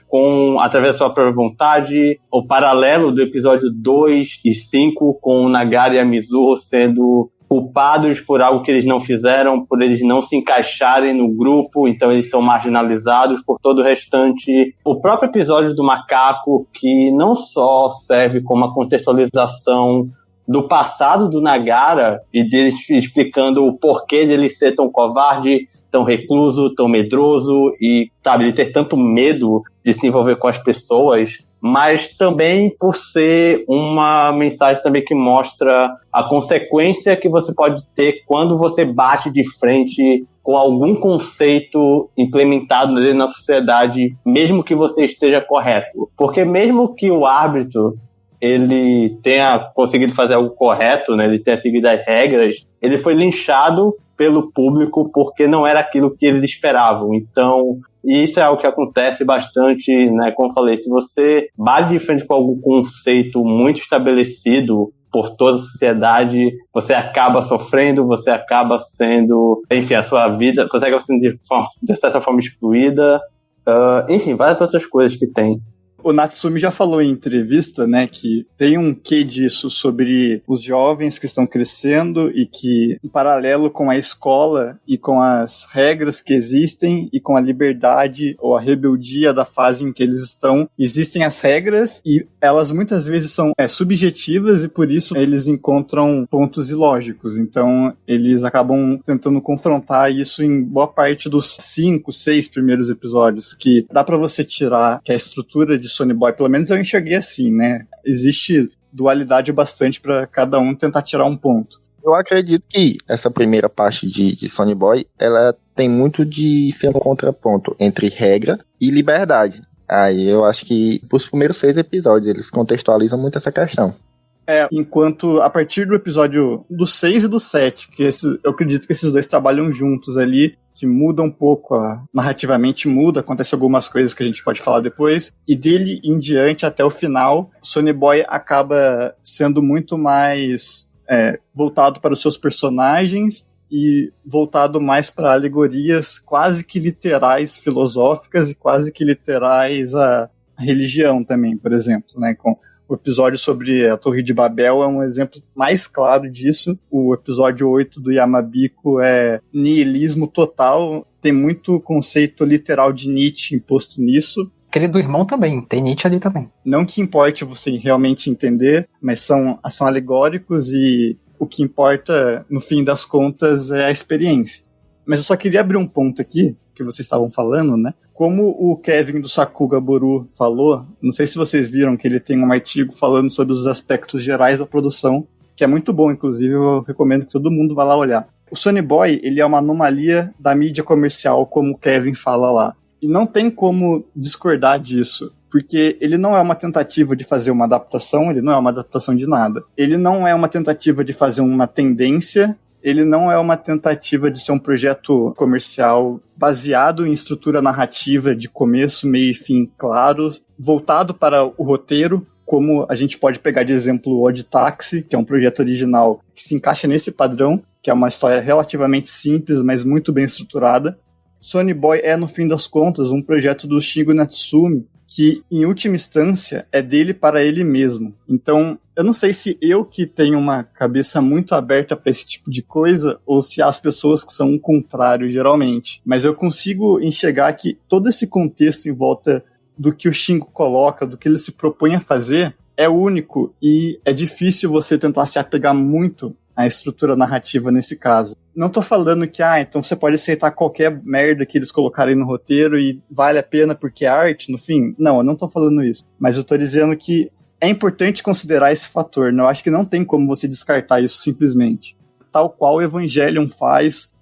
S2: através da sua própria vontade. O paralelo do episódio 2 e 5 com o Nagara e a Mizuho sendo culpados por algo que eles não fizeram, por eles não se encaixarem no grupo, então eles são marginalizados por todo o restante. O próprio episódio do macaco, que não só serve como uma contextualização do passado do Nagara e deles explicando o porquê dele ser tão covarde, tão recluso, tão medroso e, sabe, de ter tanto medo de se envolver com as pessoas, mas também por ser uma mensagem também que mostra a consequência que você pode ter quando você bate de frente com algum conceito implementado na sociedade, mesmo que você esteja correto. Porque mesmo que o árbitro ele tenha conseguido fazer algo correto, né, ele tenha seguido as regras, ele foi linchado pelo público porque não era aquilo que eles esperavam. Então, isso é algo que acontece bastante, né? Como eu falei, se você bate de frente com algum conceito muito estabelecido por toda a sociedade, você acaba sofrendo, você acaba sendo, enfim, a sua vida, você acaba sendo de certa forma excluída, enfim, várias outras coisas que tem.
S1: O Natsumi já falou em entrevista, né, que tem um quê disso sobre os jovens que estão crescendo e que, em paralelo com a escola e com as regras que existem e com a liberdade ou a rebeldia da fase em que eles estão, existem as regras e elas muitas vezes são subjetivas e por isso eles encontram pontos ilógicos. Então, eles acabam tentando confrontar isso em boa parte dos 5, 6 primeiros episódios, que dá pra você tirar que a estrutura de Sonny Boy, pelo menos eu enxerguei assim, né? Existe dualidade bastante para cada um tentar tirar um ponto.
S5: Eu acredito que essa primeira parte de Sonny Boy, ela tem muito de ser um contraponto entre regra e liberdade. Aí eu acho que os primeiros 6 episódios, eles contextualizam muito essa questão.
S1: Enquanto a partir do episódio do 6 e do 7, eu acredito que esses dois trabalham juntos ali, que muda um pouco, narrativamente muda, acontece algumas coisas que a gente pode falar depois, e dele em diante até o final, Sonny Boy acaba sendo muito mais voltado para os seus personagens e voltado mais para alegorias quase que literais filosóficas e quase que literais a religião também, por exemplo, né, com o episódio sobre a Torre de Babel é um exemplo mais claro disso. O episódio 8 do Yamabiko é niilismo total, tem muito conceito literal de Nietzsche imposto nisso.
S3: Aquele do irmão também, tem Nietzsche ali também.
S1: Não que importe você realmente entender, mas são alegóricos e o que importa, no fim das contas, é a experiência. Mas eu só queria abrir um ponto aqui, que vocês estavam falando, né? Como o Kevin do Sakuga Boru falou, não sei se vocês viram que ele tem um artigo falando sobre os aspectos gerais da produção, que é muito bom, inclusive, eu recomendo que todo mundo vá lá olhar. O Sonny Boy, ele é uma anomalia da mídia comercial, como o Kevin fala lá. E não tem como discordar disso, porque ele não é uma tentativa de fazer uma adaptação, ele não é uma adaptação de nada. Ele não é uma tentativa de fazer uma tendência, ele não é uma tentativa de ser um projeto comercial baseado em estrutura narrativa de começo, meio e fim claro, voltado para o roteiro, como a gente pode pegar de exemplo o Odd Taxi, que é um projeto original que se encaixa nesse padrão, que é uma história relativamente simples, mas muito bem estruturada. Sonny Boy é, no fim das contas, um projeto do Shingo Natsumi, que, em última instância, é dele para ele mesmo. Então, eu não sei se eu que tenho uma cabeça muito aberta para esse tipo de coisa, ou se há as pessoas que são o contrário, geralmente. Mas eu consigo enxergar que todo esse contexto em volta do que o Shingo coloca, do que ele se propõe a fazer, é único e é difícil você tentar se apegar muito à estrutura narrativa nesse caso. Não tô falando que, então você pode aceitar qualquer merda que eles colocarem no roteiro e vale a pena porque é arte, no fim. Não, eu não tô falando isso. Mas eu tô dizendo que é importante considerar esse fator. Eu acho que não tem como você descartar isso simplesmente. Tal qual o Evangelion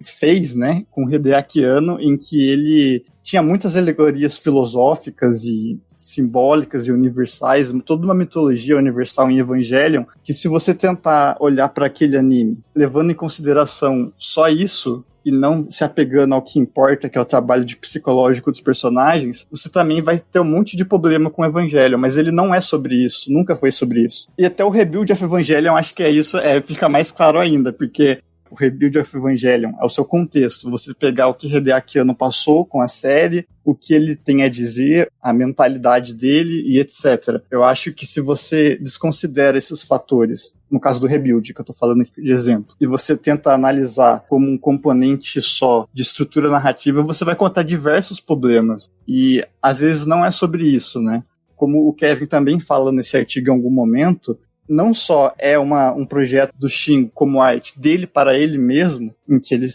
S1: fez, né, com o Hideaki Anno, em que ele tinha muitas alegorias filosóficas e simbólicas e universais, toda uma mitologia universal em Evangelion, que se você tentar olhar para aquele anime, levando em consideração só isso, e não se apegando ao que importa, que é o trabalho de psicológico dos personagens, você também vai ter um monte de problema com o Evangelion, mas ele não é sobre isso, nunca foi sobre isso. E até o Rebuild of Evangelion, acho que é isso, fica mais claro ainda, porque o Rebuild of Evangelion é o seu contexto, você pegar o que Hideaki Anno passou com a série, o que ele tem a dizer, a mentalidade dele e etc. Eu acho que se você desconsidera esses fatores, no caso do Rebuild, que eu tô falando aqui de exemplo, e você tenta analisar como um componente só de estrutura narrativa, você vai contar diversos problemas. E às vezes não é sobre isso, né? Como o Kevin também fala nesse artigo em algum momento, não só é um projeto do Shingo como arte dele para ele mesmo, em que ele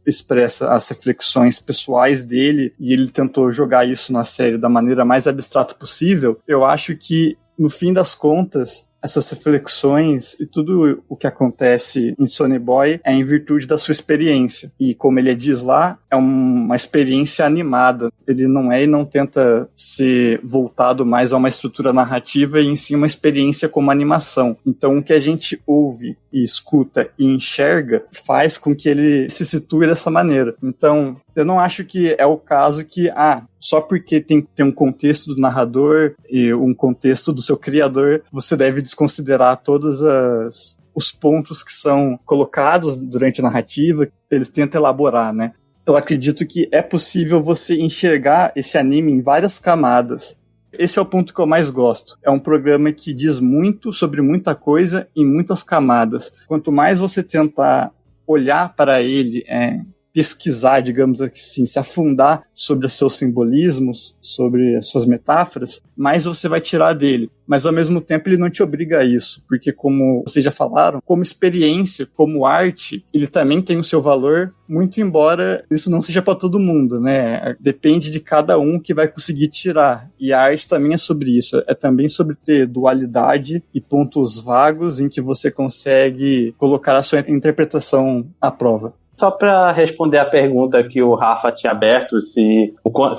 S1: expressa as reflexões pessoais dele, e ele tentou jogar isso na série da maneira mais abstrata possível, eu acho que, no fim das contas, essas reflexões e tudo o que acontece em Sonny Boy é em virtude da sua experiência. E como ele diz lá, é uma experiência animada. Ele não tenta ser voltado mais a uma estrutura narrativa e em si uma experiência como animação. Então o que a gente ouve e escuta e enxerga faz com que ele se situe dessa maneira. Então eu não acho que é o caso que, só porque tem um contexto do narrador e um contexto do seu criador, você deve desconsiderar todos os pontos que são colocados durante a narrativa, eles tentam elaborar, né? Eu acredito que é possível você enxergar esse anime em várias camadas. Esse é o ponto que eu mais gosto. É um programa que diz muito sobre muita coisa em muitas camadas. Quanto mais você tentar olhar para ele pesquisar, digamos assim, se afundar sobre os seus simbolismos, sobre as suas metáforas, mais você vai tirar dele. Mas, ao mesmo tempo, ele não te obriga a isso, porque, como vocês já falaram, como experiência, como arte, ele também tem o seu valor, muito embora isso não seja para todo mundo, né? Depende de cada um que vai conseguir tirar. E a arte também é sobre isso, é também sobre ter dualidade e pontos vagos em que você consegue colocar a sua interpretação à prova.
S2: Só para responder a pergunta que o Rafa tinha aberto, se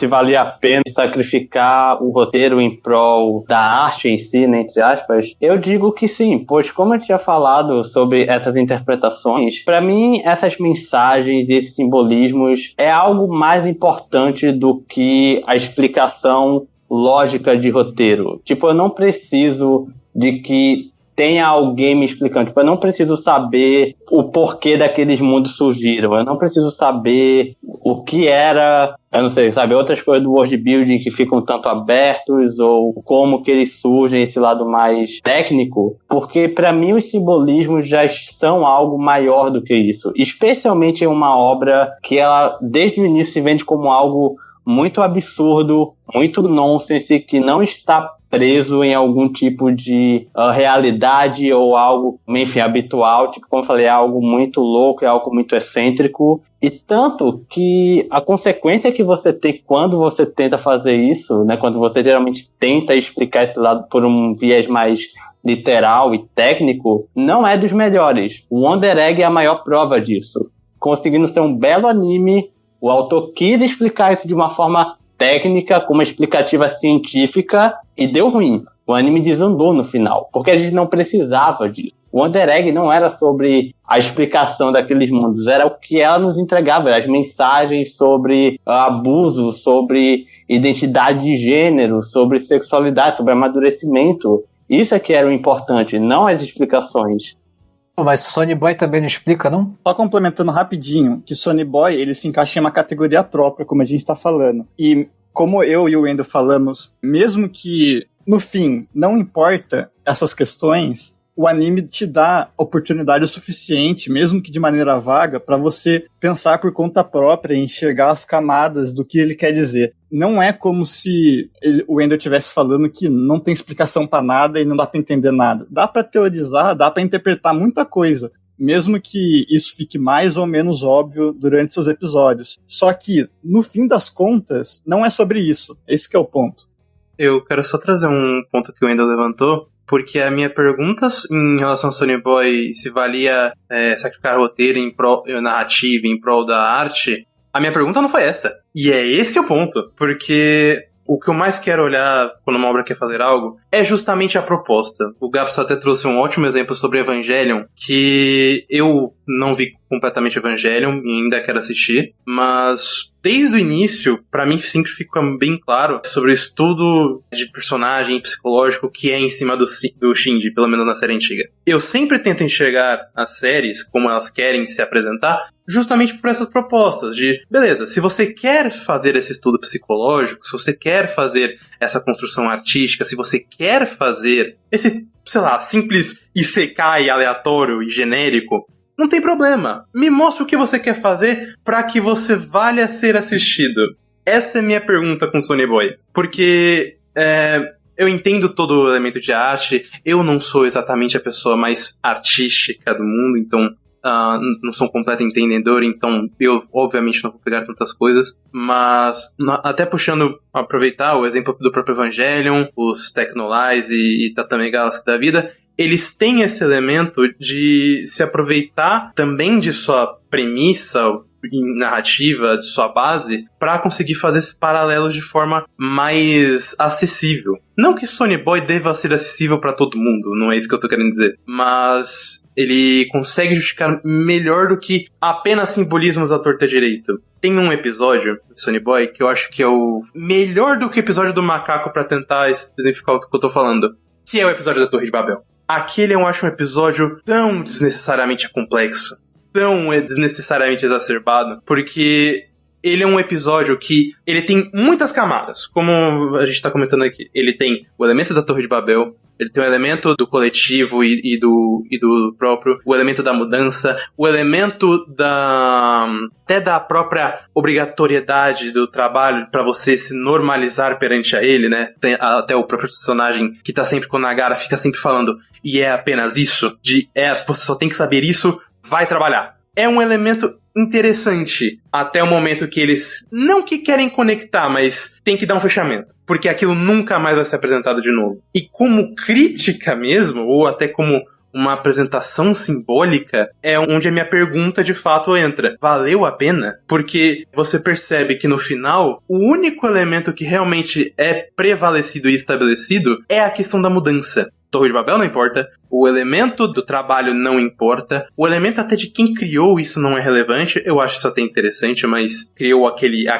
S2: valia a pena sacrificar o roteiro em prol da arte em si, né, entre aspas, eu digo que sim, pois como eu tinha falado sobre essas interpretações, para mim essas mensagens e esses simbolismos é algo mais importante do que a explicação lógica de roteiro. Tipo, eu não preciso de que tenha alguém me explicando. Tipo, eu não preciso saber o porquê daqueles mundos surgiram. Eu não preciso saber o que era, eu não sei, sabe, outras coisas do world building que ficam tanto abertos ou como que eles surgem, esse lado mais técnico, porque para mim os simbolismos já são algo maior do que isso. Especialmente em uma obra que ela, desde o início, se vende como algo muito absurdo, muito nonsense, que não está preso em algum tipo de realidade ou algo, enfim, habitual. Tipo, como eu falei, é algo muito louco, é algo muito excêntrico. E tanto que a consequência que você tem quando você tenta fazer isso, né, quando você geralmente tenta explicar esse lado por um viés mais literal e técnico, não é dos melhores. O Wonder Egg é a maior prova disso. Conseguindo ser um belo anime, o autor quis explicar isso de uma forma técnica, com uma explicativa científica, e deu ruim. O anime desandou no final, porque a gente não precisava disso. O Wonder Egg não era sobre a explicação daqueles mundos, era o que ela nos entregava, as mensagens sobre abuso, sobre identidade de gênero, sobre sexualidade, sobre amadurecimento. Isso é que era o importante, não as explicações.
S3: Mas Sonny Boy também não explica, não?
S1: Só complementando rapidinho, que Sonny Boy, ele se encaixa em uma categoria própria, como a gente está falando. E como eu e o Wendel falamos, mesmo que, no fim, não importa essas questões, o anime te dá oportunidade o suficiente, mesmo que de maneira vaga, para você pensar por conta própria e enxergar as camadas do que ele quer dizer. Não é como se o Wendel estivesse falando que não tem explicação para nada e não dá para entender nada. Dá para teorizar, dá para interpretar muita coisa, mesmo que isso fique mais ou menos óbvio durante seus episódios. Só que, no fim das contas, não é sobre isso. Esse que é o ponto.
S4: Eu quero só trazer um ponto que o Wendel levantou, porque a minha pergunta em relação ao Sonny Boy, se valia sacrificar roteiro em prol narrativa, em prol da arte, a minha pergunta não foi essa. E é esse o ponto, porque o que eu mais quero olhar quando uma obra quer fazer algo é justamente a proposta. O Gabs até trouxe um ótimo exemplo sobre Evangelion, que eu não vi completamente Evangelion e ainda quero assistir, mas desde o início, pra mim sempre fica bem claro sobre o estudo de personagem psicológico que é em cima do Shinji, pelo menos na série antiga. Eu sempre tento enxergar as séries como elas querem se apresentar, justamente por essas propostas de, beleza, se você quer fazer esse estudo psicológico, se você quer fazer essa construção artística, se você quer fazer esse, sei lá, simples isekai aleatório e genérico, não tem problema. Me mostra o que você quer fazer para que você valha ser assistido. Essa é a minha pergunta com Sonny Boy. Porque eu entendo todo o elemento de arte. Eu não sou exatamente a pessoa mais artística do mundo, então não sou um completo entendedor, então eu obviamente não vou pegar tantas coisas. Mas até puxando, aproveitar o exemplo do próprio Evangelion, os Tecnolize e Tatame Galaxy da vida, eles têm esse elemento de se aproveitar também de sua premissa narrativa, de sua base, para conseguir fazer esses paralelos de forma mais acessível. Não que Sonny Boy deva ser acessível para todo mundo, não é isso que eu tô querendo dizer, mas ele consegue justificar melhor do que apenas simbolismos à torta direito. Tem um episódio de Sonny Boy que eu acho que é o melhor do que o episódio do macaco para tentar exemplificar o que eu tô falando, que é o episódio da Torre de Babel. Aquele eu acho um episódio tão desnecessariamente complexo, tão desnecessariamente exacerbado, porque ele é um episódio que ele tem muitas camadas, como a gente tá comentando aqui. Ele tem o elemento da Torre de Babel, ele tem o elemento do coletivo e do próprio, o elemento da mudança, o elemento até da própria obrigatoriedade do trabalho pra você se normalizar perante a ele, né? Tem até o próprio personagem que tá sempre com o Nagara, fica sempre falando, e é apenas isso, você só tem que saber isso, vai trabalhar. É um elemento interessante até o momento que eles não que querem conectar, mas tem que dar um fechamento, porque aquilo nunca mais vai ser apresentado de novo. E como crítica mesmo, ou até como uma apresentação simbólica, é onde a minha pergunta de fato entra. Valeu a pena? Porque você percebe que no final, o único elemento que realmente é prevalecido e estabelecido é a questão da mudança. Torre de Babel não importa, o elemento do trabalho não importa, o elemento até de quem criou isso não é relevante, eu acho isso até interessante, mas criou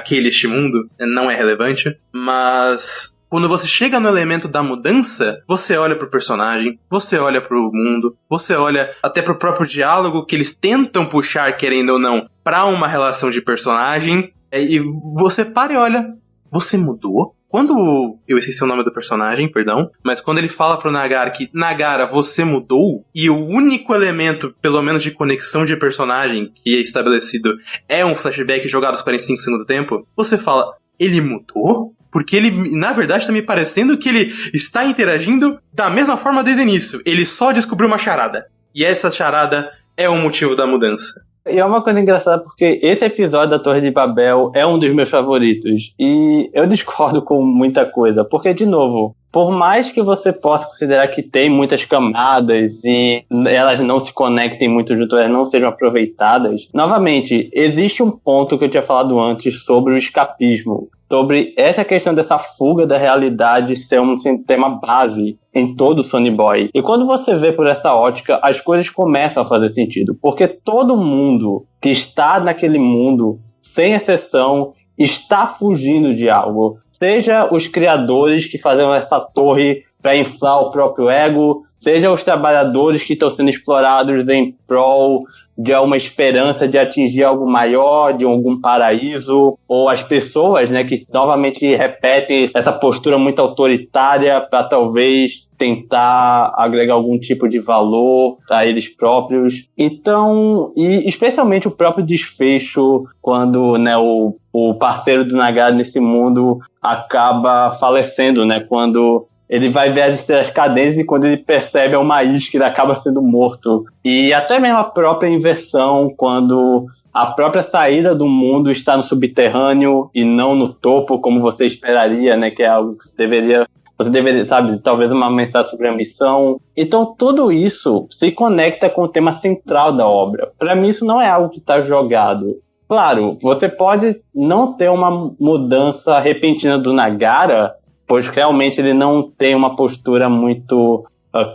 S4: este mundo não é relevante, mas quando você chega no elemento da mudança, você olha pro personagem, você olha pro mundo, você olha até pro próprio diálogo que eles tentam puxar, querendo ou não, pra uma relação de personagem, e você para e olha, você mudou? Quando, eu esqueci o nome do personagem, perdão, mas quando ele fala pro Nagara que, Nagara, você mudou, e o único elemento, pelo menos de conexão de personagem que é estabelecido é um flashback jogado aos 45 segundos do tempo, você fala, ele mudou? Porque ele, na verdade, tá me parecendo que ele está interagindo da mesma forma desde o início. Ele só descobriu uma charada. E essa charada é o motivo da mudança.
S2: E é uma coisa engraçada porque esse episódio da Torre de Babel é um dos meus favoritos. E eu discordo com muita coisa. Porque, de novo, por mais que você possa considerar que tem muitas camadas e elas não se conectem muito junto, elas não sejam aproveitadas, novamente, existe um ponto que eu tinha falado antes sobre o escapismo. Sobre essa questão dessa fuga da realidade ser um tema base em todo o Sonny Boy. E quando você vê por essa ótica, as coisas começam a fazer sentido. Porque todo mundo que está naquele mundo, sem exceção, está fugindo de algo. Seja os criadores que fazem essa torre para inflar o próprio ego, seja os trabalhadores que estão sendo explorados em prol de uma esperança de atingir algo maior, de algum paraíso, ou as pessoas, né, que novamente repetem essa postura muito autoritária para talvez tentar agregar algum tipo de valor a eles próprios. Então, e especialmente o próprio desfecho, quando, né, o parceiro do Nagara nesse mundo acaba falecendo, né, quando ele vai ver as cadências e quando ele percebe é uma isca, ele acaba sendo morto. E até mesmo a própria inversão, quando a própria saída do mundo está no subterrâneo e não no topo, como você esperaria, né? Que é algo que você deveria, sabe, talvez uma mensagem sobre a missão. Então tudo isso se conecta com o tema central da obra. Para mim isso não é algo que está jogado. Claro, você pode não ter uma mudança repentina do Nagara, pois realmente ele não tem uma postura muito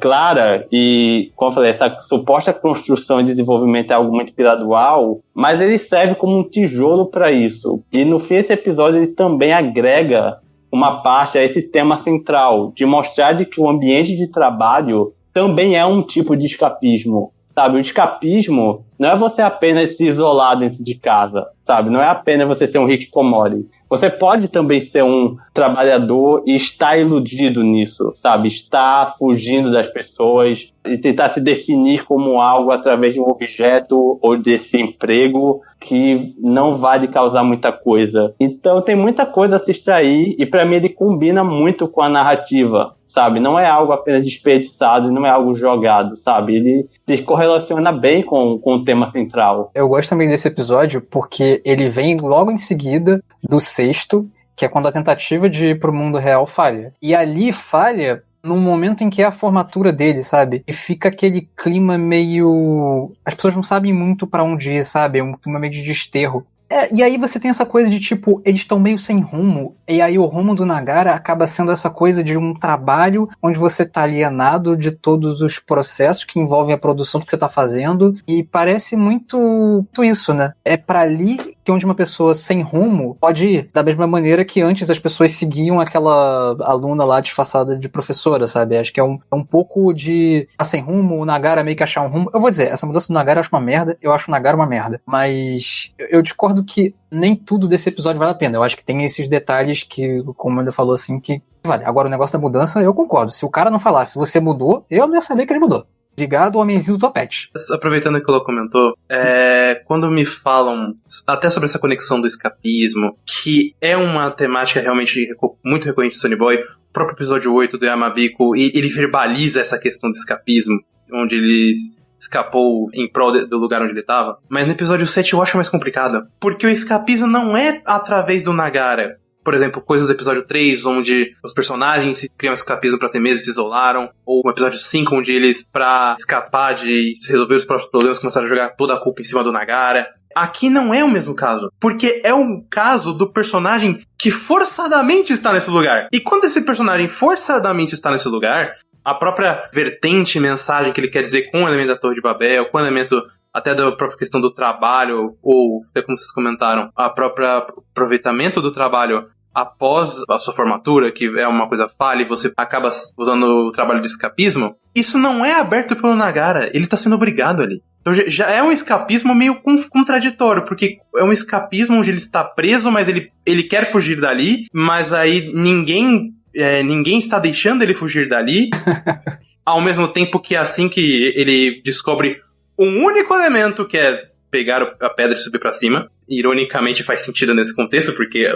S2: clara e, como eu falei, essa suposta construção e desenvolvimento é algo muito gradual, mas ele serve como um tijolo para isso. E no fim, esse episódio ele também agrega uma parte a esse tema central, de mostrar de que o ambiente de trabalho também é um tipo de escapismo. Sabe, o escapismo não é você apenas se isolar dentro de casa, sabe? Não é apenas você ser um hikikomori. Você pode também ser um trabalhador e estar iludido nisso, sabe? Estar fugindo das pessoas e tentar se definir como algo através de um objeto ou desse emprego que não vai lhe causar muita coisa. Então tem muita coisa a se extrair e para mim ele combina muito com a narrativa, sabe? Não é algo apenas desperdiçado e não é algo jogado, sabe? Ele se correlaciona bem com o tema central.
S3: Eu gosto também desse episódio porque ele vem logo em seguida do sexto, que é quando a tentativa de ir pro mundo real falha. E ali falha num momento em que é a formatura dele, sabe? E fica aquele clima meio... As pessoas não sabem muito pra onde ir, sabe? É um clima meio de desterro. E aí você tem essa coisa de, tipo, eles estão meio sem rumo, e aí o rumo do Nagara acaba sendo essa coisa de um trabalho onde você tá alienado de todos os processos que envolvem a produção que você tá fazendo, e parece muito isso, né? É pra ali que que onde uma pessoa sem rumo pode ir, da mesma maneira que antes as pessoas seguiam aquela aluna lá disfarçada de professora, sabe? Acho que é um pouco de sem rumo, o Nagara meio que achar um rumo. Eu vou dizer, essa mudança do Nagara eu acho uma merda, eu acho o Nagara uma merda, mas eu discordo que nem tudo desse episódio vale a pena. Eu acho que tem esses detalhes que, como ainda falou assim, que vale. Agora o negócio da mudança, eu concordo. Se o cara não falasse, você mudou, eu não ia saber que ele mudou. Obrigado, homenzinho do topete.
S4: Aproveitando que ela comentou, quando me falam até sobre essa conexão do escapismo, que é uma temática realmente muito recorrente de Sonny Boy, o próprio episódio 8 do Yamabiko, ele verbaliza essa questão do escapismo, onde ele escapou em prol do lugar onde ele estava. Mas no episódio 7 eu acho mais complicado, porque o escapismo não é através do Nagara. Por exemplo, coisas do episódio 3, onde os personagens criam escapismo pra si mesmos e se isolaram. Ou no episódio 5, onde eles, pra escapar de resolver os próprios problemas, começaram a jogar toda a culpa em cima do Nagara. Aqui não é o mesmo caso. Porque é um caso do personagem que forçadamente está nesse lugar. E quando esse personagem forçadamente está nesse lugar, a própria vertente e mensagem que ele quer dizer com o elemento da Torre de Babel, com o elemento até da própria questão do trabalho, ou até como vocês comentaram, a própria aproveitamento do trabalho após a sua formatura, que é uma coisa falha e você acaba usando o trabalho de escapismo, isso não é aberto pelo Nagara, ele tá sendo obrigado ali. Então já é um escapismo meio contraditório, porque é um escapismo onde ele está preso, mas ele quer fugir dali, mas aí ninguém está deixando ele fugir dali, ao mesmo tempo que assim que ele descobre um único elemento, que é pegar a pedra e subir pra cima. Ironicamente faz sentido nesse contexto, porque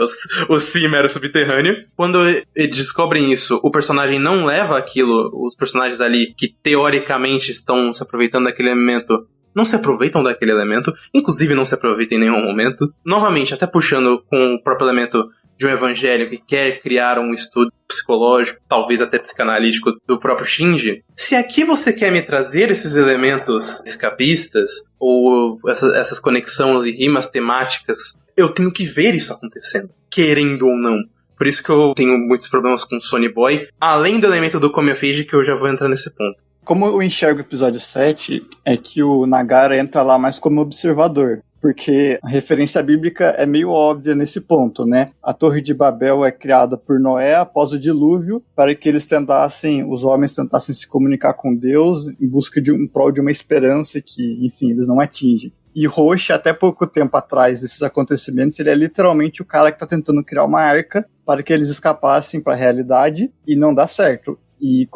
S4: o cima era subterrâneo. Quando eles descobrem isso, o personagem não leva aquilo, os personagens ali que teoricamente estão se aproveitando daquele elemento, não se aproveitam daquele elemento, inclusive não se aproveitam em nenhum momento. Novamente, até puxando com o próprio elemento de um evangelho que quer criar um estudo psicológico, talvez até psicanalítico, do próprio Shinji. Se aqui você quer me trazer esses elementos escapistas, ou essas conexões e rimas temáticas, eu tenho que ver isso acontecendo, querendo ou não. Por isso que eu tenho muitos problemas com Sonny Boy, além do elemento do Come of Age, que eu já vou entrar nesse ponto.
S1: Como eu enxergo o episódio 7, é que o Nagara entra lá mais como observador. Porque a referência bíblica é meio óbvia nesse ponto, né? A Torre de Babel é criada por Noé após o dilúvio, para que os homens tentassem se comunicar com Deus em busca em prol de uma esperança que, enfim, eles não atingem. E Roche, até pouco tempo atrás desses acontecimentos, ele é literalmente o cara que está tentando criar uma arca para que eles escapassem para a realidade, e não dá certo. E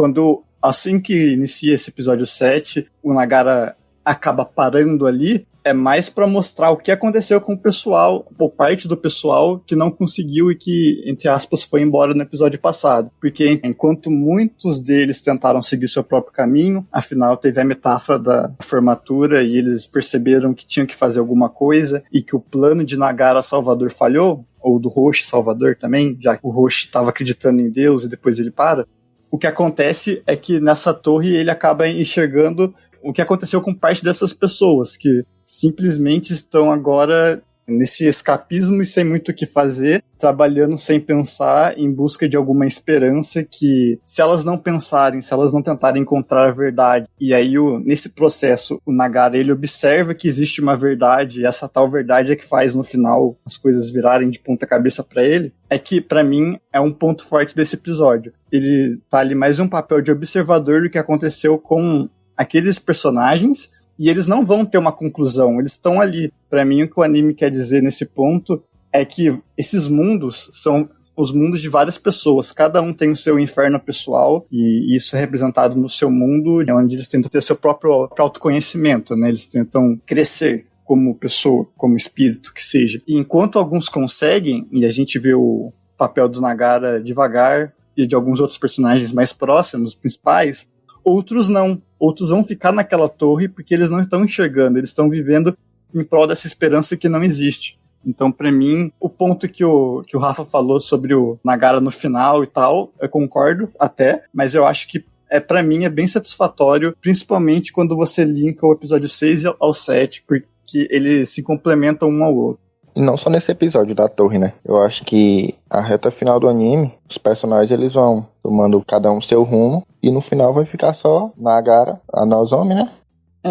S1: assim que inicia esse episódio 7, o Nagara acaba parando ali, é mais para mostrar o que aconteceu com o pessoal, ou parte do pessoal que não conseguiu e que, entre aspas, foi embora no episódio passado. Porque enquanto muitos deles tentaram seguir seu próprio caminho, afinal teve a metáfora da formatura e eles perceberam que tinham que fazer alguma coisa e que o plano de Nagara Salvador falhou, ou do Roche Salvador também, já que o Roche estava acreditando em Deus e depois ele para. O que acontece é que nessa torre ele acaba enxergando o que aconteceu com parte dessas pessoas, que simplesmente estão agora nesse escapismo e sem muito o que fazer, trabalhando sem pensar, em busca de alguma esperança que, se elas não pensarem, se elas não tentarem encontrar a verdade, e aí nesse processo o Nagara ele observa que existe uma verdade, e essa tal verdade é que faz no final as coisas virarem de ponta cabeça para ele, é que para mim é um ponto forte desse episódio. Ele tá ali mais um papel de observador do que aconteceu com aqueles personagens, e eles não vão ter uma conclusão, eles estão ali. Pra mim, o que o anime quer dizer nesse ponto é que esses mundos são os mundos de várias pessoas, cada um tem o seu inferno pessoal, e isso é representado no seu mundo, onde eles tentam ter seu próprio autoconhecimento, né? Eles tentam crescer como pessoa, como espírito, que seja. E enquanto alguns conseguem, e a gente vê o papel do Nagara devagar, e de alguns outros personagens mais próximos, principais, outros não. Outros vão ficar naquela torre porque eles não estão enxergando, eles estão vivendo em prol dessa esperança que não existe. Então, pra mim, o ponto que o Rafa falou sobre o Nagara no final e tal, eu concordo até, mas eu acho que pra mim é bem satisfatório, principalmente quando você linka o episódio 6 ao 7, porque eles se complementam um ao outro.
S5: E não só nesse episódio da torre, né? Eu acho que a reta final do anime, os personagens eles vão tomando cada um seu rumo, e no final vai ficar só Nagara, a Nozomi, né?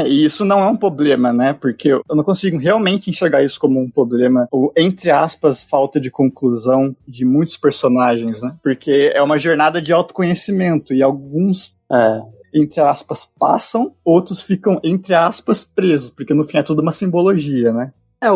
S1: E isso não é um problema, né? Porque eu não consigo realmente enxergar isso como um problema, ou, entre aspas, falta de conclusão de muitos personagens, né? Porque é uma jornada de autoconhecimento e alguns, entre aspas, passam, outros ficam, entre aspas, presos, porque no fim é tudo uma simbologia, né?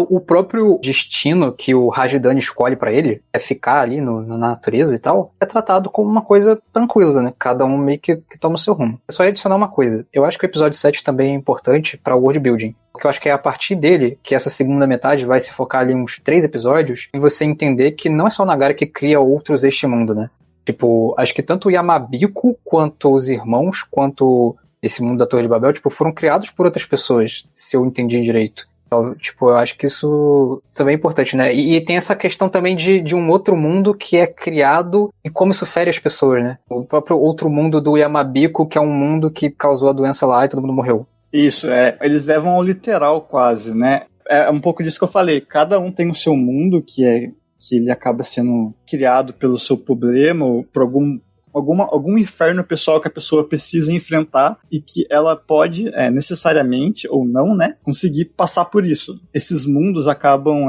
S3: O próprio destino que o Rajdani escolhe pra ele, é ficar ali na natureza e tal, é tratado como uma coisa tranquila, né? Cada um meio que toma o seu rumo. Eu só ia adicionar uma coisa. Eu acho que o episódio 7 também é importante pra world building. Porque eu acho que é a partir dele que essa segunda metade vai se focar ali uns 3 episódios em você entender que não é só o Nagara que cria outros deste mundo, né? Tipo, acho que tanto o Yamabiko, quanto os irmãos, quanto esse mundo da Torre de Babel, tipo, foram criados por outras pessoas, se eu entendi direito. Então, tipo, eu acho que isso também é importante, né? E tem essa questão também de um outro mundo que é criado e como isso fere as pessoas, né? O próprio outro mundo do Yamabiko, que é um mundo que causou a doença lá e todo mundo morreu.
S1: Isso, eles levam ao literal quase, né? É um pouco disso que eu falei. Cada um tem o seu mundo que ele acaba sendo criado pelo seu problema ou por algum inferno pessoal que a pessoa precisa enfrentar e que ela pode, necessariamente ou não, né, conseguir passar por isso. Esses mundos acabam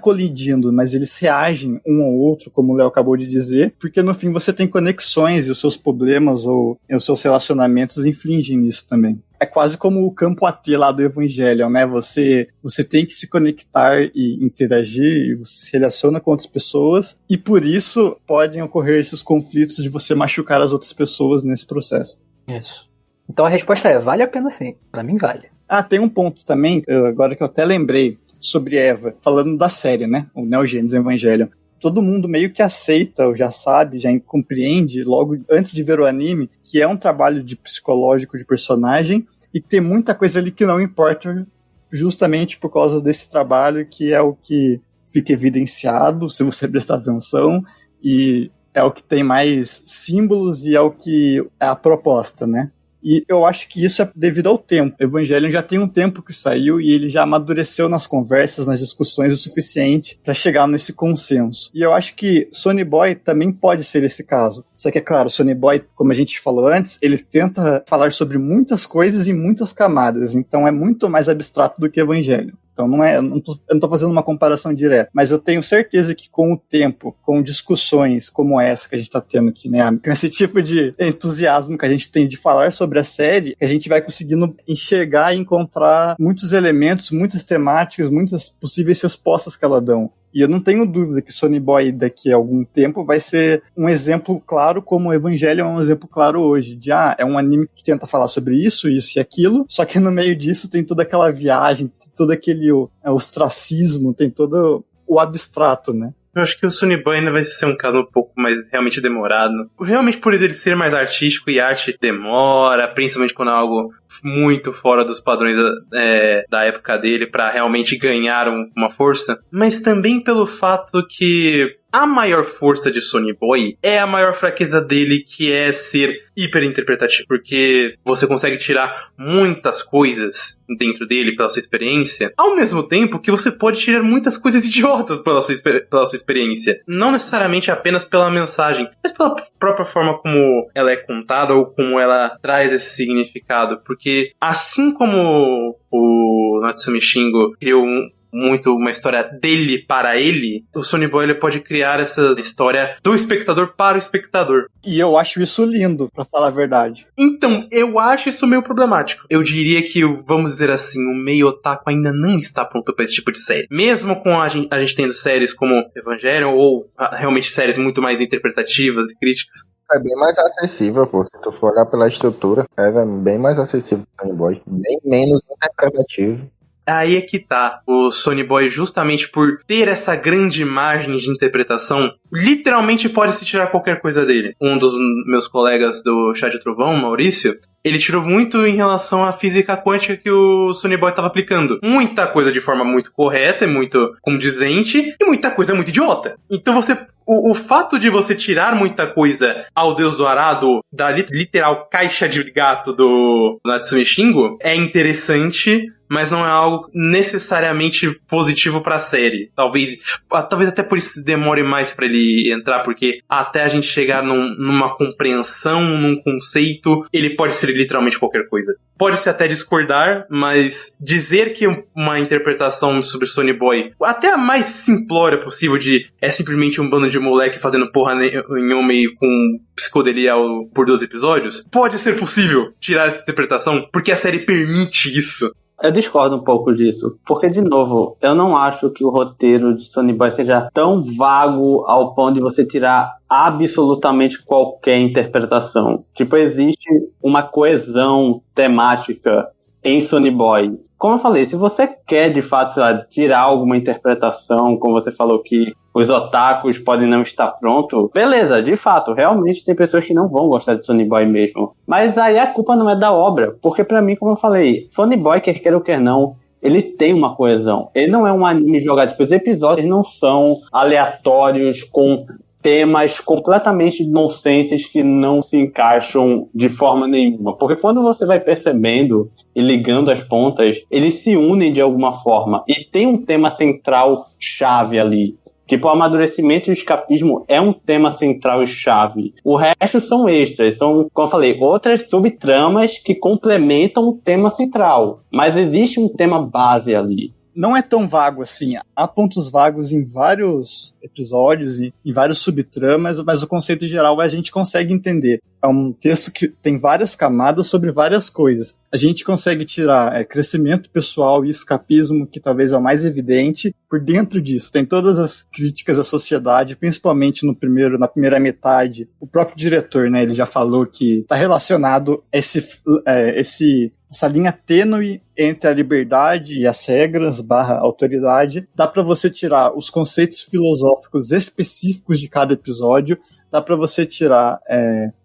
S1: colidindo, mas eles reagem um ao outro, como o Léo acabou de dizer, porque no fim você tem conexões e os seus problemas ou os seus relacionamentos infligem nisso também. É quase como o campo AT lá do Evangelion, né? Você tem que se conectar e interagir, e você se relaciona com outras pessoas, e por isso podem ocorrer esses conflitos de você machucar as outras pessoas nesse processo.
S3: Isso. Então a resposta é, vale a pena sim. Pra mim vale.
S1: Tem um ponto também, agora que eu até lembrei, sobre Eva, falando da série, né? O Neon Genesis Evangelion. Todo mundo meio que aceita, ou já sabe, já compreende, logo antes de ver o anime, que é um trabalho de psicológico de personagem, e tem muita coisa ali que não importa, justamente por causa desse trabalho, que é o que fica evidenciado, se você prestar atenção, e é o que tem mais símbolos, e é o que é a proposta, né? E eu acho que isso é devido ao tempo. O Evangelion já tem um tempo que saiu e ele já amadureceu nas conversas, nas discussões o suficiente para chegar nesse consenso. E eu acho que Sonny Boy também pode ser esse caso. Só que, é claro, o Sonny Boy, como a gente falou antes, ele tenta falar sobre muitas coisas e muitas camadas. Então é muito mais abstrato do que Evangelion. Então eu não tô fazendo uma comparação direta, mas eu tenho certeza que com o tempo, com discussões como essa que a gente tá tendo aqui, né, com esse tipo de entusiasmo que a gente tem de falar sobre a série, a gente vai conseguindo enxergar e encontrar muitos elementos, muitas temáticas, muitas possíveis respostas que ela dão. E eu não tenho dúvida que Sonny Boy daqui a algum tempo vai ser um exemplo claro, como o Evangelho é um exemplo claro hoje, de é um anime que tenta falar sobre isso e aquilo, só que no meio disso tem toda aquela viagem, tem todo aquele ostracismo, tem todo o abstrato, né?
S4: Eu acho que o Sonny Boy ainda vai ser um caso um pouco mais realmente demorado. Realmente por ele ser mais artístico, e arte demora, principalmente quando é algo muito fora dos padrões da época dele, pra realmente ganhar uma força. Mas também pelo fato que a maior força de Sonny Boy é a maior fraqueza dele, que é ser hiperinterpretativo. Porque você consegue tirar muitas coisas dentro dele pela sua experiência, ao mesmo tempo que você pode tirar muitas coisas idiotas pela sua experiência. Não necessariamente apenas pela mensagem, mas pela própria forma como ela é contada ou como ela traz esse significado. Porque assim como o Natsumi Shingo criou muito uma história dele para ele, o Sonny Boy ele pode criar essa história do espectador para o espectador.
S1: E eu acho isso lindo, pra falar a verdade.
S4: Então, eu acho isso meio problemático. Eu diria que, vamos dizer assim, o meio otaku ainda não está pronto para esse tipo de série. Mesmo com a gente tendo séries como Evangelion, ou realmente séries muito mais interpretativas e críticas.
S5: É bem mais acessível, pô. Se tu for olhar pela estrutura, é bem mais acessível que o Sonny Boy. Bem menos interpretativo.
S4: Aí é que tá. O Sonny Boy, justamente por ter essa grande margem de interpretação, literalmente pode se tirar qualquer coisa dele. Um dos meus colegas do Chá de Trovão, Maurício, ele tirou muito em relação à física quântica que o Sonny Boy estava aplicando. Muita coisa de forma muito correta e muito condizente, e muita coisa muito idiota. Então o fato de você tirar muita coisa ao Deus do Arado, da literal caixa de gato do Natsumi Shingo, é interessante, mas não é algo necessariamente positivo pra série. Talvez até por isso demore mais pra ele entrar, porque até a gente chegar numa compreensão, num conceito, ele pode ser literalmente qualquer coisa. Pode-se até discordar, mas dizer que uma interpretação sobre Sonny Boy, até a mais simplória possível, é simplesmente um bando de moleque fazendo porra nenhuma e com psicodelia por 2 episódios, pode ser possível tirar essa interpretação, porque a série permite isso.
S2: Eu discordo um pouco disso, porque, de novo, eu não acho que o roteiro de Sonny Boy seja tão vago ao ponto de você tirar absolutamente qualquer interpretação. Tipo, existe uma coesão temática em Sonny Boy. Como eu falei, se você quer, de fato, sei lá, tirar alguma interpretação, como você falou que os otakus podem não estar prontos, beleza, de fato, realmente tem pessoas que não vão gostar de Sonny Boy mesmo. Mas aí a culpa não é da obra, porque pra mim, como eu falei, Sonny Boy, quer queira ou quer não, ele tem uma coesão. Ele não é um anime jogado, tipo, os episódios não são aleatórios com temas completamente nonsenses que não se encaixam de forma nenhuma. Porque quando você vai percebendo e ligando as pontas, eles se unem de alguma forma. E tem um tema central chave ali. Tipo, o amadurecimento e o escapismo é um tema central e chave. O resto são extras, são, como eu falei, outras subtramas que complementam o tema central. Mas existe um tema base ali.
S1: Não é tão vago assim. Há pontos vagos em vários episódios e em vários subtramas, mas o conceito geral a gente consegue entender. É um texto que tem várias camadas sobre várias coisas. A gente consegue tirar crescimento pessoal e escapismo, que talvez é o mais evidente. Por dentro disso, tem todas as críticas à sociedade, principalmente na primeira metade. O próprio diretor, né, ele já falou que está relacionado essa linha tênue entre a liberdade e as regras / autoridade. Dá para você tirar os conceitos filosóficos específicos de cada episódio, dá para você tirar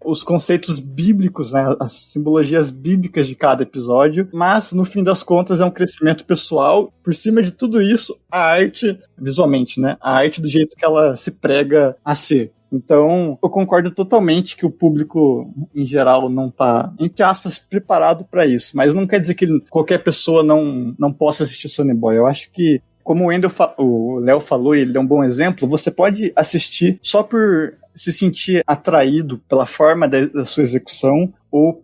S1: os conceitos bíblicos, né, as simbologias bíblicas de cada episódio, mas no fim das contas é um crescimento pessoal. Por cima de tudo isso, a arte, visualmente, né, a arte do jeito que ela se prega a ser. Então, eu concordo totalmente que o público, em geral, não está, entre aspas, preparado para isso. Mas não quer dizer que qualquer pessoa não possa assistir Sonny Boy. Eu acho que, como o Léo falou, e ele deu um bom exemplo, você pode assistir só por se sentir atraído pela forma da sua execução ou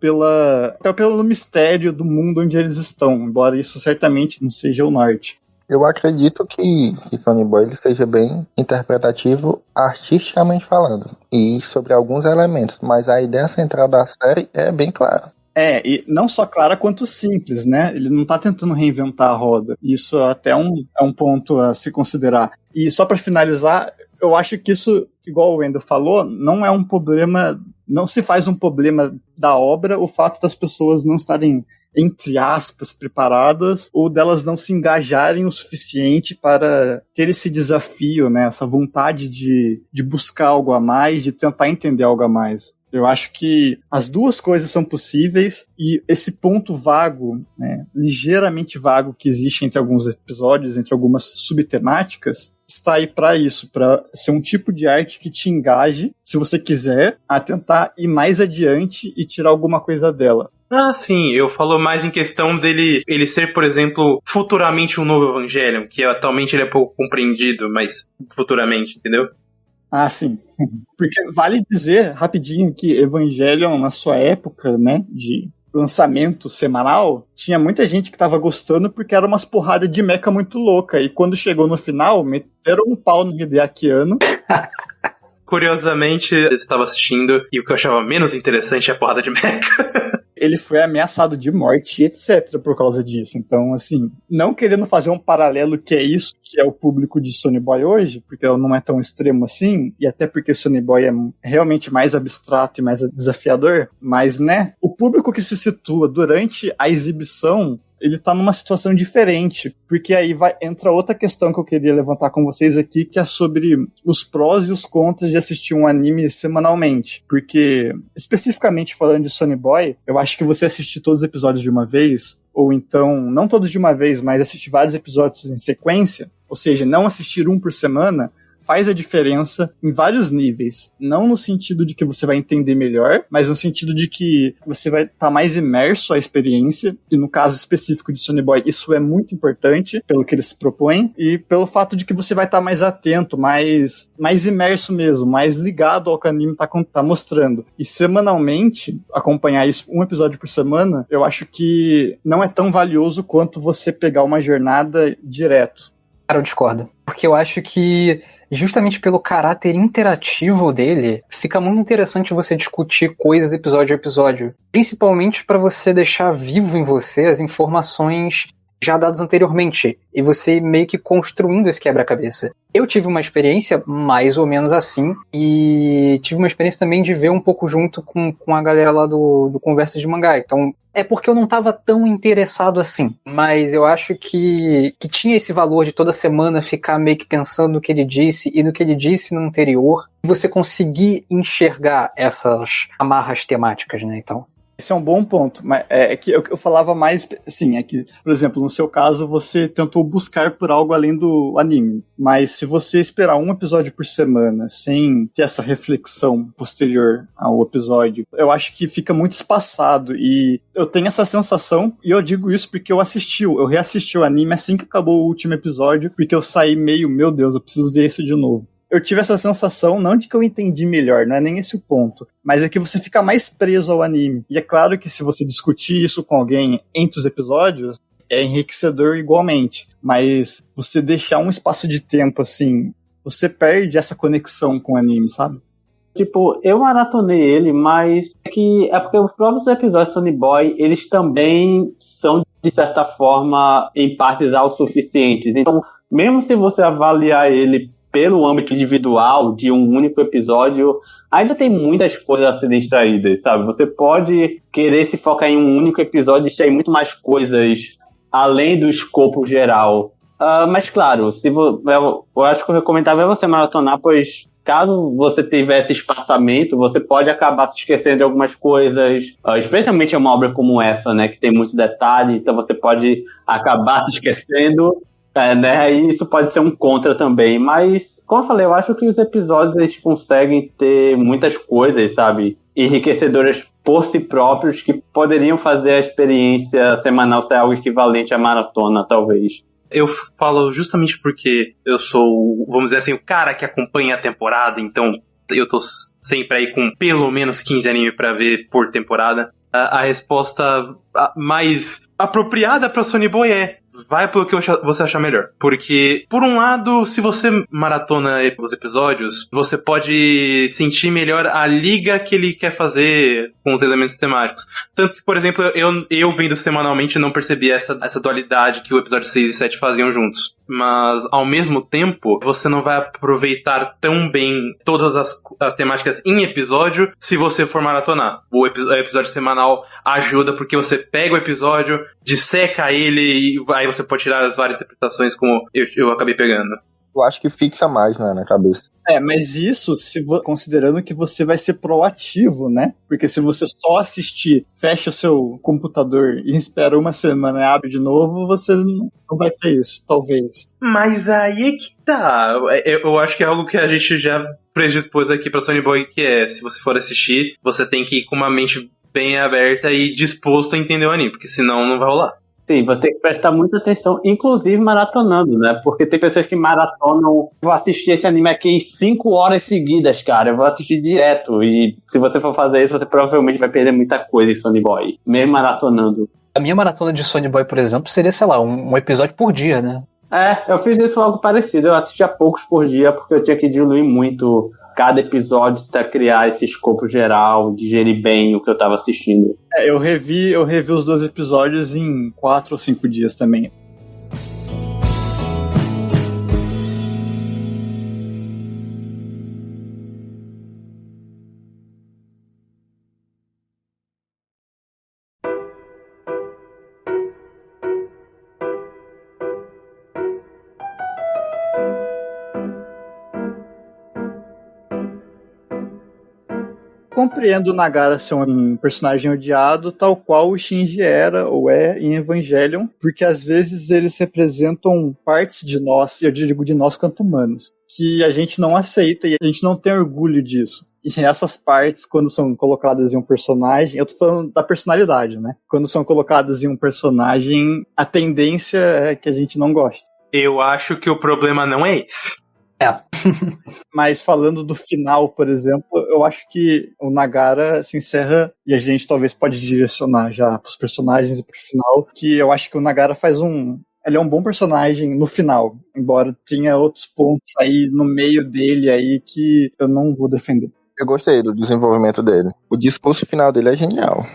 S1: até pelo mistério do mundo onde eles estão, embora isso certamente não seja o norte.
S5: Eu acredito que Sonny Boy ele seja bem interpretativo artisticamente falando, e sobre alguns elementos, mas a ideia central da série é bem clara.
S1: E não só clara quanto simples, né? Ele não tá tentando reinventar a roda. Isso até é um ponto a se considerar. E só para finalizar, eu acho que isso, igual o Wendel falou, não é um problema, não se faz um problema da obra o fato das pessoas não estarem, entre aspas, preparadas, ou delas não se engajarem o suficiente para ter esse desafio, né, essa vontade de buscar algo a mais, de tentar entender algo a mais. Eu acho que as duas coisas são possíveis, e esse ponto vago, né, ligeiramente vago que existe entre alguns episódios, entre algumas subtemáticas, está aí para isso, para ser um tipo de arte que te engaje, se você quiser, a tentar ir mais adiante e tirar alguma coisa dela.
S4: Ah, sim, eu falo mais em questão dele ser, por exemplo, futuramente um novo Evangelion, que atualmente ele é pouco compreendido, mas futuramente, entendeu?
S1: Ah, sim. Porque vale dizer, rapidinho, que Evangelion, na sua época, né, de lançamento semanal, tinha muita gente que tava gostando porque era umas porradas de mecha muito louca, e quando chegou no final, meteram um pau no Hideaki Anno.
S4: Curiosamente, eu estava assistindo, e o que eu achava menos interessante é a porrada de mecha.
S1: Ele foi ameaçado de morte, etc, por causa disso. Então, assim, não querendo fazer um paralelo que é isso, que é o público de Sonny Boy hoje, porque não é tão extremo assim, e até porque Sonny Boy é realmente mais abstrato e mais desafiador, mas, né, o público que se situa durante a exibição, ele tá numa situação diferente, porque aí entra outra questão que eu queria levantar com vocês aqui, que é sobre os prós e os contras de assistir um anime semanalmente, porque, especificamente falando de Sonny Boy, eu acho que você assistir todos os episódios de uma vez, ou então, não todos de uma vez, mas assistir vários episódios em sequência, ou seja, não assistir um por semana, faz a diferença em vários níveis. Não no sentido de que você vai entender melhor, mas no sentido de que você vai estar mais imerso à experiência, e no caso específico de Sonny Boy, isso é muito importante, pelo que ele se propõe, e pelo fato de que você vai estar mais atento, mais imerso mesmo, mais ligado ao que o anime tá mostrando. E semanalmente, acompanhar isso um episódio por semana, eu acho que não é tão valioso quanto você pegar uma jornada direto.
S3: Cara, eu discordo. Porque eu acho que, justamente pelo caráter interativo dele, fica muito interessante você discutir coisas episódio a episódio. Principalmente para você deixar vivo em você as informações já dadas anteriormente. E você meio que construindo esse quebra-cabeça. Eu tive uma experiência mais ou menos assim. E tive uma experiência também de ver um pouco junto com a galera lá do Conversa de Mangá. Então, é porque eu não estava tão interessado assim. Mas eu acho que tinha esse valor de toda semana ficar meio que pensando no que ele disse e no que ele disse no anterior. E você conseguir enxergar essas amarras temáticas, né? Então,
S1: esse é um bom ponto, mas é que eu falava mais, assim, é que, por exemplo, no seu caso, você tentou buscar por algo além do anime, mas se você esperar um episódio por semana, sem ter essa reflexão posterior ao episódio, eu acho que fica muito espaçado, e eu tenho essa sensação, e eu digo isso porque eu reassisti o anime assim que acabou o último episódio, porque eu saí meio, meu Deus, eu preciso ver isso de novo. Eu tive essa sensação, não de que eu entendi melhor, não é nem esse o ponto, mas é que você fica mais preso ao anime. E é claro que se você discutir isso com alguém entre os episódios, é enriquecedor igualmente. Mas você deixar um espaço de tempo assim, você perde essa conexão com o anime, sabe?
S2: Tipo, eu maratonei ele, mas é porque os próprios episódios de Sonny Boy, eles também são, de certa forma, em partes autossuficientes. Então, mesmo se você avaliar ele pelo âmbito individual de um único episódio, ainda tem muitas coisas a serem extraídas, sabe? Você pode querer se focar em um único episódio e extrair muito mais coisas além do escopo geral. Mas claro, eu acho que o recomendável é você maratonar, pois caso você tivesse espaçamento, você pode acabar se esquecendo de algumas coisas, especialmente em uma obra como essa, né, que tem muito detalhe, então você pode acabar se esquecendo. Né? E isso pode ser um contra também, mas, como eu falei, eu acho que os episódios eles conseguem ter muitas coisas, sabe, enriquecedoras por si próprios que poderiam fazer a experiência semanal ser algo equivalente à maratona, talvez.
S4: Eu falo justamente porque eu sou, vamos dizer assim, o cara que acompanha a temporada, então eu tô sempre aí com pelo menos 15 animes pra ver por temporada. A resposta mais apropriada pra Sonny Boy é: vai pelo que você achar melhor. Porque, por um lado, se você maratona os episódios, você pode sentir melhor a liga que ele quer fazer com os elementos temáticos. Tanto que, por exemplo, eu vendo semanalmente não percebi essa dualidade que o episódio 6 e 7 faziam juntos. Mas, ao mesmo tempo, você não vai aproveitar tão bem todas as temáticas em episódio se você for maratonar. O episódio semanal ajuda porque você pega o episódio, disseca ele e aí você pode tirar as várias interpretações como eu acabei pegando.
S5: Eu acho que fixa mais, né, na cabeça.
S1: Mas isso considerando que você vai ser proativo, né? Porque se você só assistir, fecha o seu computador e espera uma semana e abre de novo, você não vai ter isso, talvez.
S4: Mas aí é que tá. Eu acho que é algo que a gente já predispôs aqui pra Sonny Boy, que é, se você for assistir, você tem que ir com uma mente bem aberta e disposto a entender o anime, porque senão não vai rolar.
S2: Sim, você tem que prestar muita atenção, inclusive maratonando, né? Porque tem pessoas que maratonam. Vou assistir esse anime aqui em 5 horas seguidas, cara. Eu vou assistir direto. E se você for fazer isso, você provavelmente vai perder muita coisa em Sonny Boy, mesmo maratonando.
S3: A minha maratona de Sonny Boy, por exemplo, seria, sei lá, um episódio por dia, né?
S2: Eu fiz isso algo parecido. Eu assistia poucos por dia, porque eu tinha que diluir muito cada episódio para criar esse escopo geral, digerir bem o que eu tava assistindo.
S1: Eu revi os 2 episódios em 4 ou 5 dias também. compreendo o Nagara ser um personagem odiado, tal qual o Shinji era ou é em Evangelion, porque às vezes eles representam partes de nós, e eu digo de nós quanto humanos, que a gente não aceita e a gente não tem orgulho disso. E essas partes, quando são colocadas em um personagem, eu tô falando da personalidade, né? Quando são colocadas em um personagem, a tendência é que a gente não goste.
S4: Eu acho que o problema não é esse.
S1: Mas falando do final, por exemplo, eu acho que o Nagara se encerra, e a gente talvez pode direcionar já pros personagens e pro final, que eu acho que o Nagara ele é um bom personagem no final, embora tenha outros pontos aí no meio dele aí que eu não vou defender.
S5: Eu gostei do desenvolvimento dele. O discurso final dele é genial.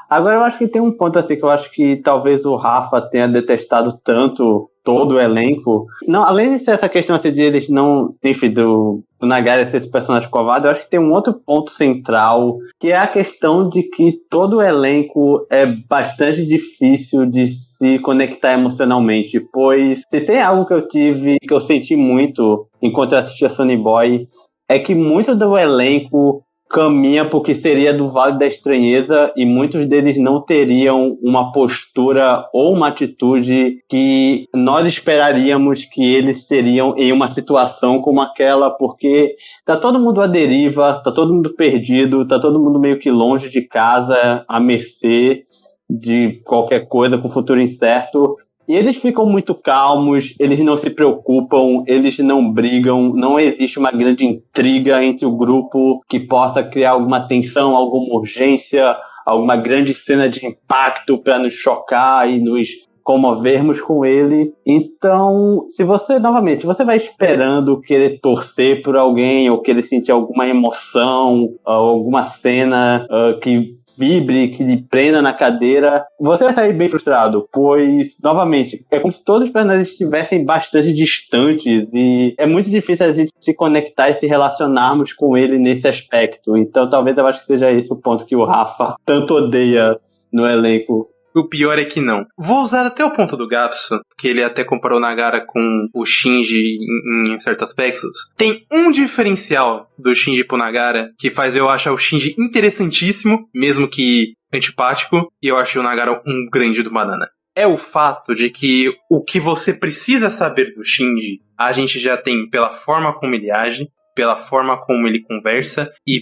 S2: Agora eu acho que tem um ponto assim que eu acho que talvez o Rafa tenha detestado tanto todo o elenco. Não, além de ser essa questão assim, de eles não, enfim, do Nagara ser esse personagem covarde, eu acho que tem um outro ponto central, que é a questão de que todo o elenco é bastante difícil de se conectar emocionalmente, pois se tem algo que eu senti muito enquanto eu assistia Sonny Boy, é que muito do elenco caminha pro que seria do Vale da Estranheza e muitos deles não teriam uma postura ou uma atitude que nós esperaríamos que eles teriam em uma situação como aquela, porque tá todo mundo à deriva, tá todo mundo perdido, tá todo mundo meio que longe de casa, à mercê de qualquer coisa, com o futuro incerto. E eles ficam muito calmos, eles não se preocupam, eles não brigam, não existe uma grande intriga entre o grupo que possa criar alguma tensão, alguma urgência, alguma grande cena de impacto para nos chocar e nos comovermos com ele. Então, se você vai esperando querer torcer por alguém ou querer sentir alguma emoção, alguma cena que vibre, que lhe prenda na cadeira, você vai sair bem frustrado, pois, novamente, é como se todos os personagens estivessem bastante distantes e é muito difícil a gente se conectar e se relacionarmos com ele nesse aspecto. Então, talvez eu acho que seja esse o ponto que o Rafa tanto odeia no elenco.
S4: O pior é que não. Vou usar até o ponto do Gatsu, que ele até comparou Nagara com o Shinji em certos aspectos. Tem um diferencial do Shinji pro Nagara que faz eu achar o Shinji interessantíssimo, mesmo que antipático, e eu acho o Nagara um grande do banana. É o fato de que o que você precisa saber do Shinji, a gente já tem pela forma como ele age, pela forma como ele conversa e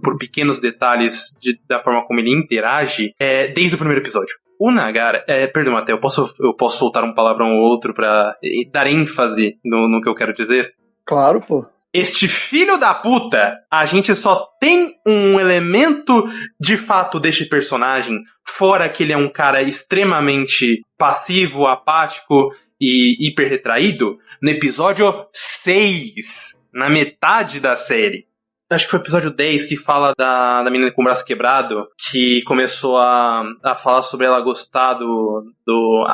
S4: por pequenos detalhes da forma como ele interage desde o primeiro episódio. O Nagara, perdão, até eu posso soltar um palavrão ou outro pra dar ênfase no que eu quero dizer?
S1: Claro, pô.
S4: Este filho da puta, a gente só tem um elemento de fato deste personagem, fora que ele é um cara extremamente passivo, apático e hiper retraído, no episódio 6, na metade da série. Acho que foi o episódio 10 que fala da menina com o braço quebrado, que começou a falar sobre ela gostar do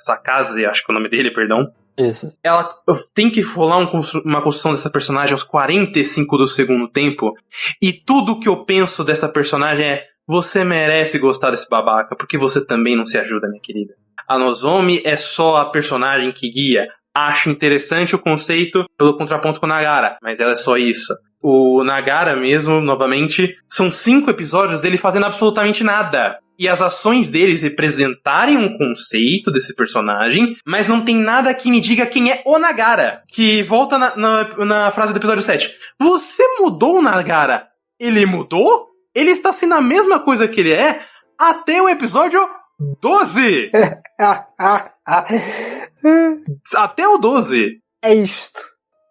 S4: Sakase, acho que é o nome dele, perdão.
S3: Isso.
S4: Ela tem que rolar uma construção dessa personagem aos 45 do segundo tempo, e tudo que eu penso dessa personagem é: você merece gostar desse babaca, porque você também não se ajuda, minha querida. A Nozomi é só a personagem que guia. Acho interessante o conceito pelo contraponto com o Nagara, mas ela é só isso. O Nagara mesmo, novamente, são 5 episódios dele fazendo absolutamente nada. E as ações deles representarem um conceito desse personagem, mas não tem nada que me diga quem é o Nagara. Que volta na frase do episódio 7. Você mudou o Nagara? Ele mudou? Ele está sendo a mesma coisa que ele é até o episódio 12! Até o 12.
S3: É isto.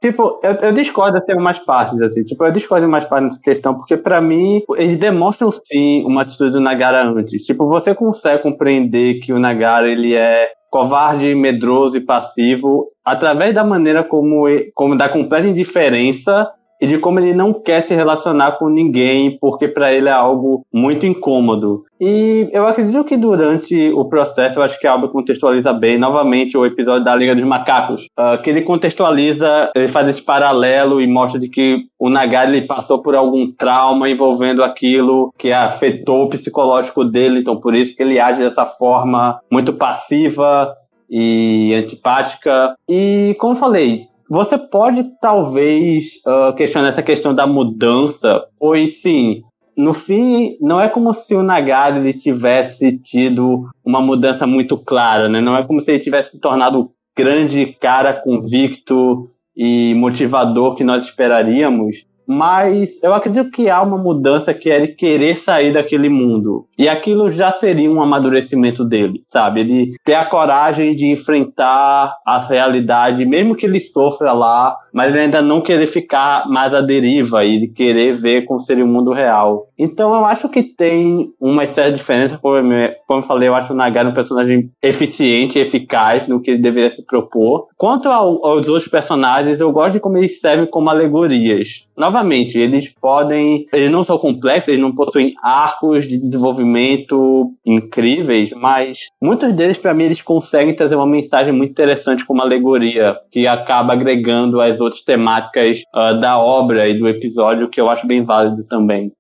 S2: Tipo, eu discordo de algumas partes, assim. Tipo, eu discordo de algumas partes nessa questão, porque pra mim, eles demonstram sim uma atitude do Nagara antes. Tipo, você consegue compreender que o Nagara, ele é covarde, medroso e passivo, através da maneira como da completa indiferença e de como ele não quer se relacionar com ninguém, porque pra ele é algo muito incômodo. E eu acredito que durante o processo, eu acho que a obra contextualiza bem, novamente, o episódio da Liga dos Macacos, que ele contextualiza, ele faz esse paralelo e mostra de que o Nagara ele passou por algum trauma envolvendo aquilo que afetou o psicológico dele, então por isso que ele age dessa forma muito passiva e antipática. E, como eu falei, Você pode, talvez, questionar essa questão da mudança, pois, sim, no fim, não é como se o Nagara ele tivesse tido uma mudança muito clara, né? Não é como se ele tivesse se tornado o grande cara convicto e motivador que nós esperaríamos. Mas eu acredito que há uma mudança que é ele querer sair daquele mundo. E aquilo já seria um amadurecimento dele, sabe? Ele ter a coragem de enfrentar a realidade, mesmo que ele sofra lá, mas ele ainda não querer ficar mais à deriva e querer ver como seria o mundo real. Então eu acho que tem uma certa diferença, como eu falei, eu acho o Nagara um personagem eficiente, eficaz no que ele deveria se propor. Quanto aos outros personagens, eu gosto de como eles servem como alegorias. Novamente, eles não são complexos, eles não possuem arcos de desenvolvimento incríveis, mas muitos deles, para mim, eles conseguem trazer uma mensagem muito interessante como alegoria, que acaba agregando as outras temáticas da obra e do episódio, que eu acho bem válido também.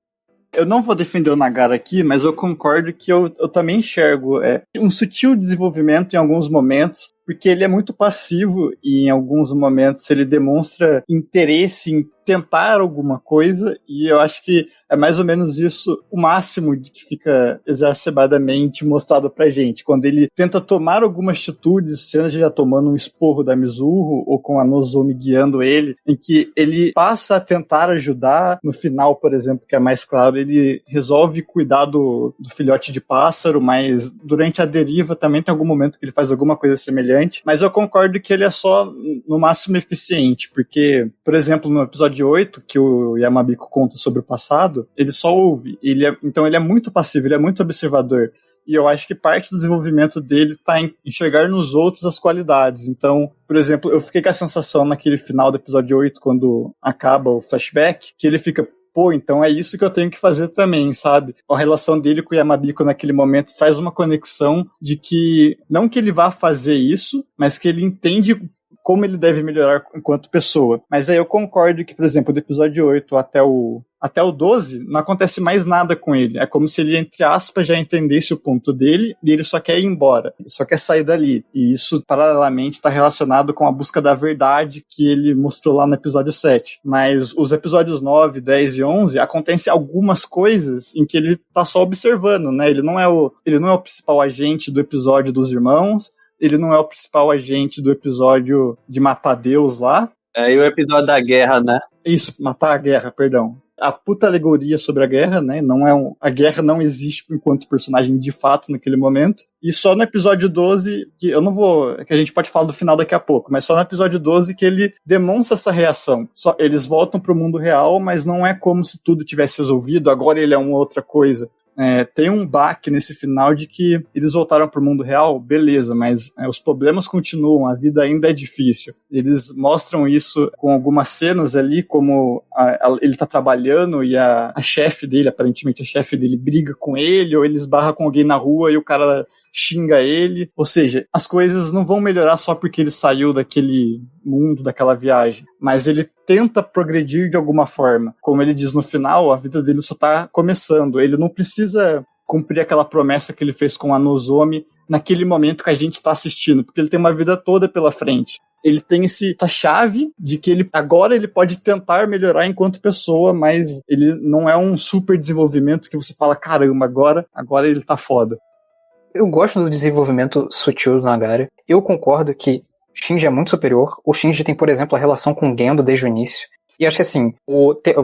S1: Eu não vou defender o Nagara aqui, mas eu concordo que eu também enxergo um sutil desenvolvimento em alguns momentos, porque ele é muito passivo e em alguns momentos ele demonstra interesse em tentar alguma coisa, e eu acho que é mais ou menos isso o máximo de que fica exacerbadamente mostrado pra gente. Quando ele tenta tomar algumas atitudes, seja já tomando um esporro da Mizuho ou com a Nozomi guiando ele, em que ele passa a tentar ajudar. No final, por exemplo, que é mais claro, ele resolve cuidar do filhote de pássaro, mas durante a deriva também tem algum momento que ele faz alguma coisa semelhante. Mas eu concordo que ele é só no máximo eficiente, porque, por exemplo, no episódio 8, que o Yamabiko conta sobre o passado, ele só ouve. Então ele é muito passivo, ele é muito observador. E eu acho que parte do desenvolvimento dele está em enxergar nos outros as qualidades. Então, por exemplo, eu fiquei com a sensação naquele final do episódio 8, quando acaba o flashback, que ele fica, pô, então é isso que eu tenho que fazer também, sabe? A relação dele com o Yamabiko naquele momento traz uma conexão de que, não que ele vá fazer isso, mas que ele entende como ele deve melhorar enquanto pessoa. Mas aí eu concordo que, por exemplo, do episódio 8 até o 12, não acontece mais nada com ele. É como se ele, entre aspas, já entendesse o ponto dele e ele só quer ir embora. Ele só quer sair dali. E isso, paralelamente, está relacionado com a busca da verdade que ele mostrou lá no episódio 7. Mas os episódios 9, 10 e 11, acontecem algumas coisas em que ele tá só observando, né? Ele não é o principal agente do episódio dos irmãos, ele não é o principal agente do episódio de matar Deus lá.
S2: E o episódio da guerra, né?
S1: Isso, matar a guerra, perdão. A puta alegoria sobre a guerra, né? A guerra não existe enquanto personagem de fato naquele momento. E só no episódio 12, que a gente pode falar do final daqui a pouco, mas só no episódio 12 que ele demonstra essa reação. Eles voltam pro mundo real, mas não é como se tudo tivesse resolvido, agora ele é uma outra coisa. Tem um baque nesse final de que eles voltaram pro mundo real, beleza, mas os problemas continuam, a vida ainda é difícil. Eles mostram isso com algumas cenas ali, como ele tá trabalhando e a chefe dele, aparentemente a chefe dele, briga com ele, ou ele esbarra com alguém na rua e o cara xinga ele. Ou seja, as coisas não vão melhorar só porque ele saiu daquele mundo, daquela viagem, mas ele tenta progredir de alguma forma. Como ele diz no final, a vida dele só tá começando. Ele não precisa cumprir aquela promessa que ele fez com a Nozomi naquele momento que a gente tá assistindo, porque ele tem uma vida toda pela frente. Ele tem essa chave de que agora ele pode tentar melhorar enquanto pessoa, mas ele não é um super desenvolvimento que você fala, caramba, agora ele tá foda.
S3: Eu gosto do desenvolvimento sutil do Nagara. Eu concordo que Shinji é muito superior. O Shinji tem, por exemplo, a relação com o Gendo desde o início. E acho que assim,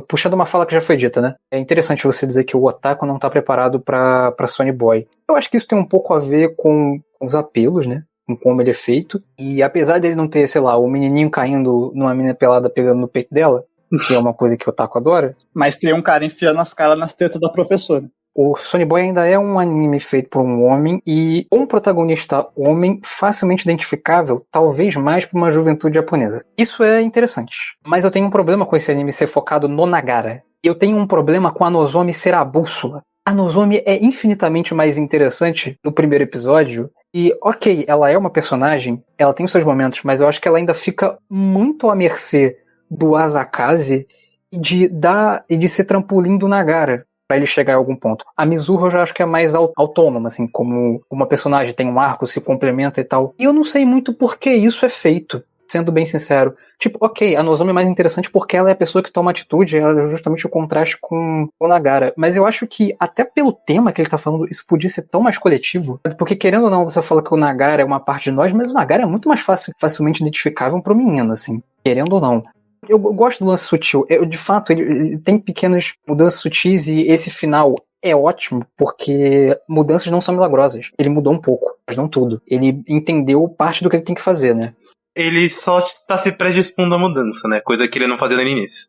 S3: puxando uma fala que já foi dita, né? É interessante você dizer que o Otaku não tá preparado pra Sonny Boy. Eu acho que isso tem um pouco a ver com os apelos, né? Com como ele é feito. E apesar dele não ter, sei lá, o menininho caindo numa menina pelada pegando no peito dela, que é uma coisa que o Otaku adora.
S1: Mas tem um cara enfiando as caras nas tetas da professora.
S3: O Sonny Boy ainda é um anime feito por um homem e um protagonista homem facilmente identificável, talvez mais para uma juventude japonesa. Isso é interessante. Mas eu tenho um problema com esse anime ser focado no Nagara. Eu tenho um problema com a Nozomi ser a bússola. A Nozomi é infinitamente mais interessante no primeiro episódio. E, ok, ela é uma personagem, ela tem os seus momentos, mas eu acho que ela ainda fica muito à mercê do Asakaze e de ser trampolim do Nagara pra ele chegar a algum ponto. A Mizuho eu já acho que é mais autônoma, assim, como uma personagem tem um arco, se complementa e tal. E eu não sei muito por que isso é feito. sendo bem sincero. Tipo, ok, a Nozomi é mais interessante porque ela é a pessoa que toma atitude, ela é justamente o contraste com o Nagara. Mas eu acho que, até pelo tema que ele tá falando, isso podia ser tão mais coletivo. Porque, querendo ou não, você fala que o Nagara é uma parte de nós, mas o Nagara é muito mais facilmente identificável pro menino, assim. Querendo ou não. Eu gosto do lance sutil. De fato, ele tem pequenas mudanças sutis e esse final é ótimo porque mudanças não são milagrosas. Ele mudou um pouco, mas não tudo. Ele entendeu parte do que ele tem que fazer, né?
S4: Ele só tá se predispondo à mudança, né? Coisa que ele não fazia no início.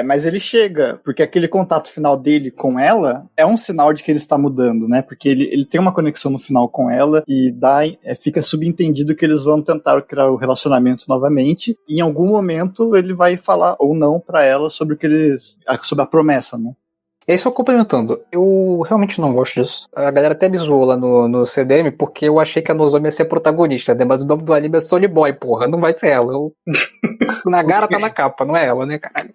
S1: Mas ele chega, porque aquele contato final dele com ela é um sinal de que ele está mudando, né? Porque ele tem uma conexão no final com ela e fica subentendido que eles vão tentar criar o relacionamento novamente. E em algum momento ele vai falar ou não pra ela sobre sobre a promessa, né?
S3: E aí, só complementando, eu realmente não gosto disso. A galera até me zoou lá no CDM porque eu achei que a Nozomi ia ser protagonista, né? Mas o nome do anime é Sony Boy, porra, não vai ser ela. O Nagara tá na capa, não é ela, né, caralho?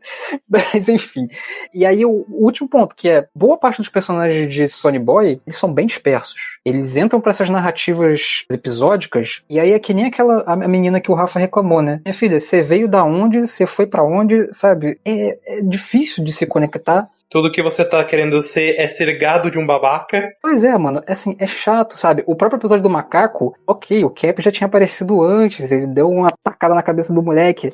S3: Mas enfim. E aí o último ponto, que é, boa parte dos personagens de Sony Boy, eles são bem dispersos. Eles entram pra essas narrativas episódicas, e aí é que nem a menina que o Rafa reclamou, né? Minha filha, você veio da onde, você foi pra onde, sabe? É difícil de se conectar.
S4: Tudo que você tá querendo ser é ser gado de um babaca.
S3: Pois é, mano, assim, é chato, sabe? O próprio episódio do macaco, ok, o Cap já tinha aparecido antes, ele deu uma tacada na cabeça do moleque.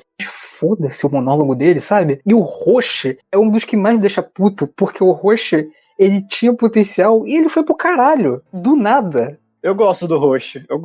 S3: Foda-se o monólogo dele, sabe? E o Roche é um dos que mais me deixa puto, porque o Roche, ele tinha potencial e ele foi pro caralho, do nada.
S1: Eu gosto do Roche.
S3: Eu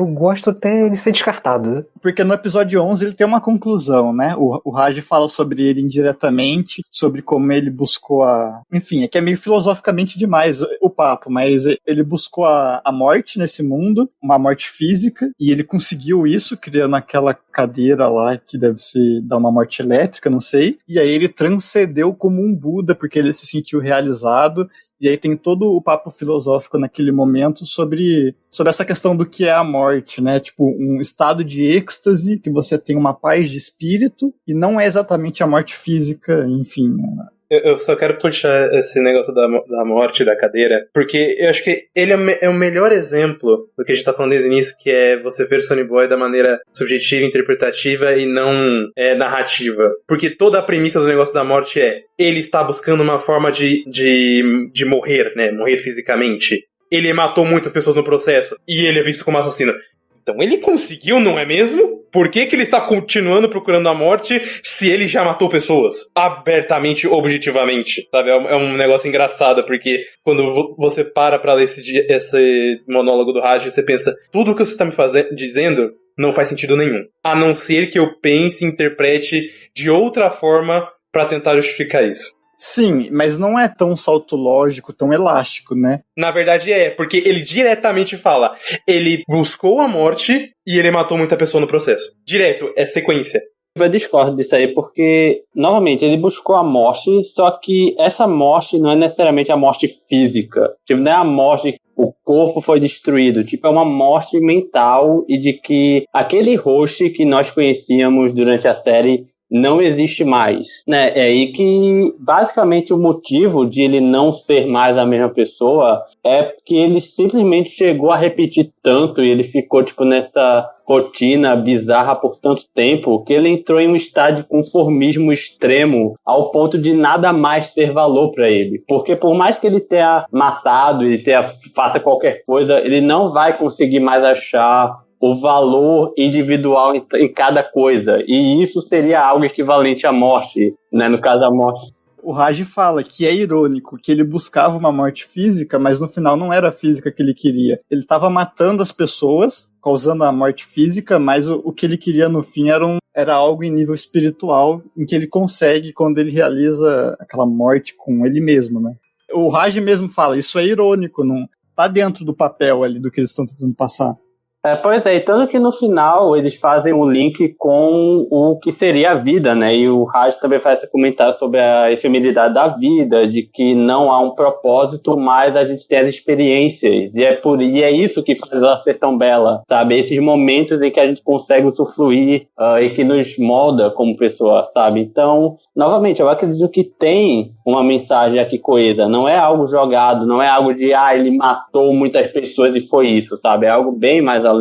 S3: gosto até ele ser descartado.
S1: Porque no episódio 11 ele tem uma conclusão, né? O Raj fala sobre ele indiretamente, sobre como ele buscou Enfim, é que é meio filosoficamente demais o papo, mas ele buscou a morte nesse mundo, uma morte física, e ele conseguiu isso criando aquela cadeira lá que deve dar uma morte elétrica, não sei. E aí ele transcendeu como um Buda, porque ele se sentiu realizado. E aí tem todo o papo filosófico naquele momento sobre essa questão do que é a morte, né? Tipo, um estado de êxtase, que você tem uma paz de espírito, e não é exatamente a morte física, enfim.
S4: Eu só quero puxar esse negócio da morte, da cadeira, porque eu acho que ele é o melhor exemplo do que a gente tá falando desde o início, que é você ver Sony Boy da maneira subjetiva, interpretativa e não narrativa. Porque toda a premissa do negócio da morte ele está buscando uma forma de morrer, né? Morrer fisicamente. Ele matou muitas pessoas no processo e ele é visto como assassino. Então ele conseguiu, não é mesmo? Por que ele está continuando procurando a morte se ele já matou pessoas? Abertamente, objetivamente, sabe? É um negócio engraçado, porque quando você para pra ler esse monólogo do Raj, você pensa, tudo o que você está me dizendo não faz sentido nenhum. A não ser que eu pense e interprete de outra forma pra tentar justificar isso.
S1: Sim, mas não é tão salto lógico, tão elástico, né?
S4: Na verdade porque ele diretamente fala, ele buscou a morte e ele matou muita pessoa no processo. Direto, é sequência.
S2: Eu discordo disso aí, porque, novamente, ele buscou a morte, só que essa morte não é necessariamente a morte física. Tipo, não é a morte, o corpo foi destruído. Tipo, é uma morte mental e de que aquele Roshi que nós conhecíamos durante a série não existe mais, né? É aí que, basicamente, o motivo de ele não ser mais a mesma pessoa é que ele simplesmente chegou a repetir tanto e ele ficou, tipo, nessa rotina bizarra por tanto tempo que ele entrou em um estado de conformismo extremo ao ponto de nada mais ter valor para ele. Porque por mais que ele tenha matado, ele tenha feito qualquer coisa, ele não vai conseguir mais achar o valor individual em cada coisa. E isso seria algo equivalente à morte, né? No caso da morte.
S1: O Raj fala que é irônico, que ele buscava uma morte física, mas no final não era a física que ele queria. Ele estava matando as pessoas, causando a morte física, mas o que ele queria no fim era algo em nível espiritual, em que ele consegue quando ele realiza aquela morte com ele mesmo, né? O Raj mesmo fala, isso é irônico, não tá dentro do papel ali do que eles estão tentando passar.
S2: Pois é, e tanto que no final eles fazem um link com o que seria a vida, né? E o Raj também faz esse comentário sobre a efemeridade da vida, de que não há um propósito, mas a gente tem as experiências. E é isso que faz ela ser tão bela, sabe? Esses momentos em que a gente consegue usufruir e que nos molda como pessoa, sabe? Então, novamente, eu acredito que tem uma mensagem aqui coesa. Não é algo jogado, não é algo de, ele matou muitas pessoas e foi isso, sabe? É algo bem mais além.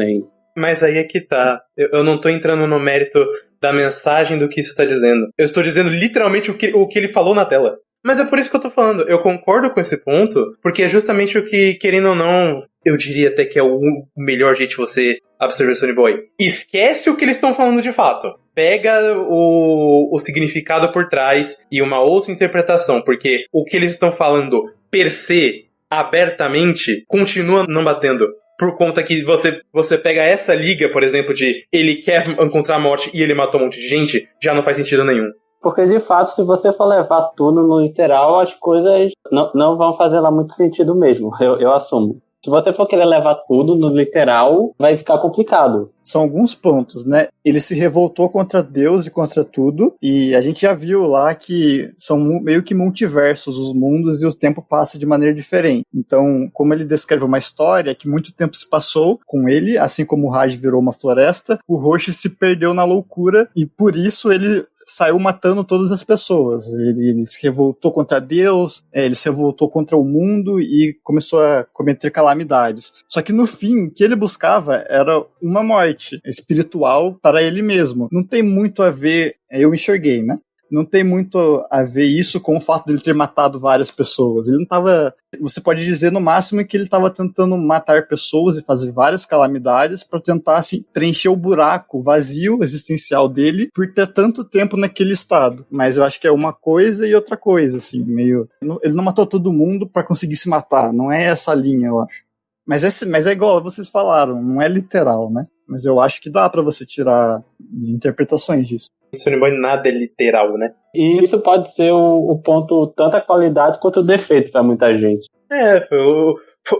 S4: Mas aí é que tá. Eu não tô entrando no mérito da mensagem do que isso está dizendo. Eu estou dizendo literalmente o que ele falou na tela. Mas é por isso que eu tô falando. Eu concordo com esse ponto, porque é justamente o que, querendo ou não, eu diria até que é o melhor jeito de você absorver Sonny Boy. Esquece o que eles estão falando de fato. Pega o significado por trás e uma outra interpretação, porque o que eles estão falando per se, abertamente, continua não batendo. Por conta que você pega essa liga, por exemplo, de ele quer encontrar a morte e ele matou um monte de gente, já não faz sentido nenhum.
S2: Porque, de fato, se você for levar tudo no literal, as coisas não vão fazer lá muito sentido mesmo, eu assumo. Se você for querer levar tudo no literal, vai ficar complicado.
S1: São alguns pontos, né? Ele se revoltou contra Deus e contra tudo, e a gente já viu lá que são meio que multiversos os mundos e o tempo passa de maneira diferente. Então, como ele descreve uma história que muito tempo se passou com ele, assim como o Raj virou uma floresta, o Roshi se perdeu na loucura e por isso ele saiu matando todas as pessoas. Ele se revoltou contra Deus, ele se revoltou contra o mundo e começou a cometer calamidades. Só que no fim, o que ele buscava era uma morte espiritual para ele mesmo. Não tem muito a ver, eu enxerguei, né? Não tem muito a ver isso com o fato dele ter matado várias pessoas. Ele não estava... Você pode dizer no máximo que ele estava tentando matar pessoas e fazer várias calamidades para tentar assim, preencher o buraco vazio existencial dele por ter tanto tempo naquele estado. Mas eu acho que é uma coisa e outra coisa, assim, meio... Ele não matou todo mundo para conseguir se matar. Não é essa linha, eu acho. Mas é igual vocês falaram, não é literal, né? Mas eu acho que dá pra você tirar interpretações disso.
S4: Sonny Boy nada é literal, né?
S2: E isso pode ser o ponto, tanto a qualidade quanto o defeito pra muita gente.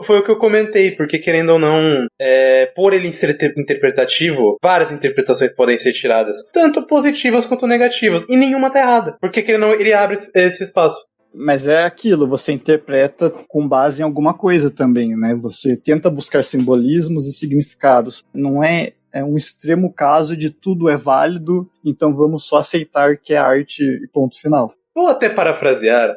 S4: Foi o que eu comentei, porque querendo ou não, por ele ser interpretativo, várias interpretações podem ser tiradas, tanto positivas quanto negativas, e nenhuma tá errada, porque querendo ou não, ele abre esse espaço.
S1: Mas é aquilo, você interpreta com base em alguma coisa também, né? Você tenta buscar simbolismos e significados. Não é um extremo caso de tudo é válido, então vamos só aceitar que é arte e ponto final.
S4: Vou até parafrasear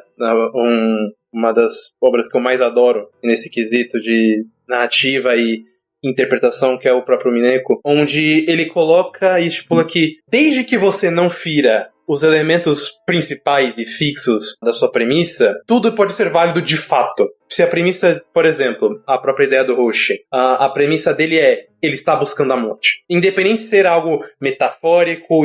S4: uma das obras que eu mais adoro nesse quesito de narrativa e interpretação, que é o próprio Mineko, onde ele coloca e estipula que desde que você não fira os elementos principais e fixos da sua premissa, tudo pode ser válido de fato. Se a premissa, por exemplo, a própria ideia do Roshi, a premissa dele ele está buscando a morte. Independente de ser algo metafórico,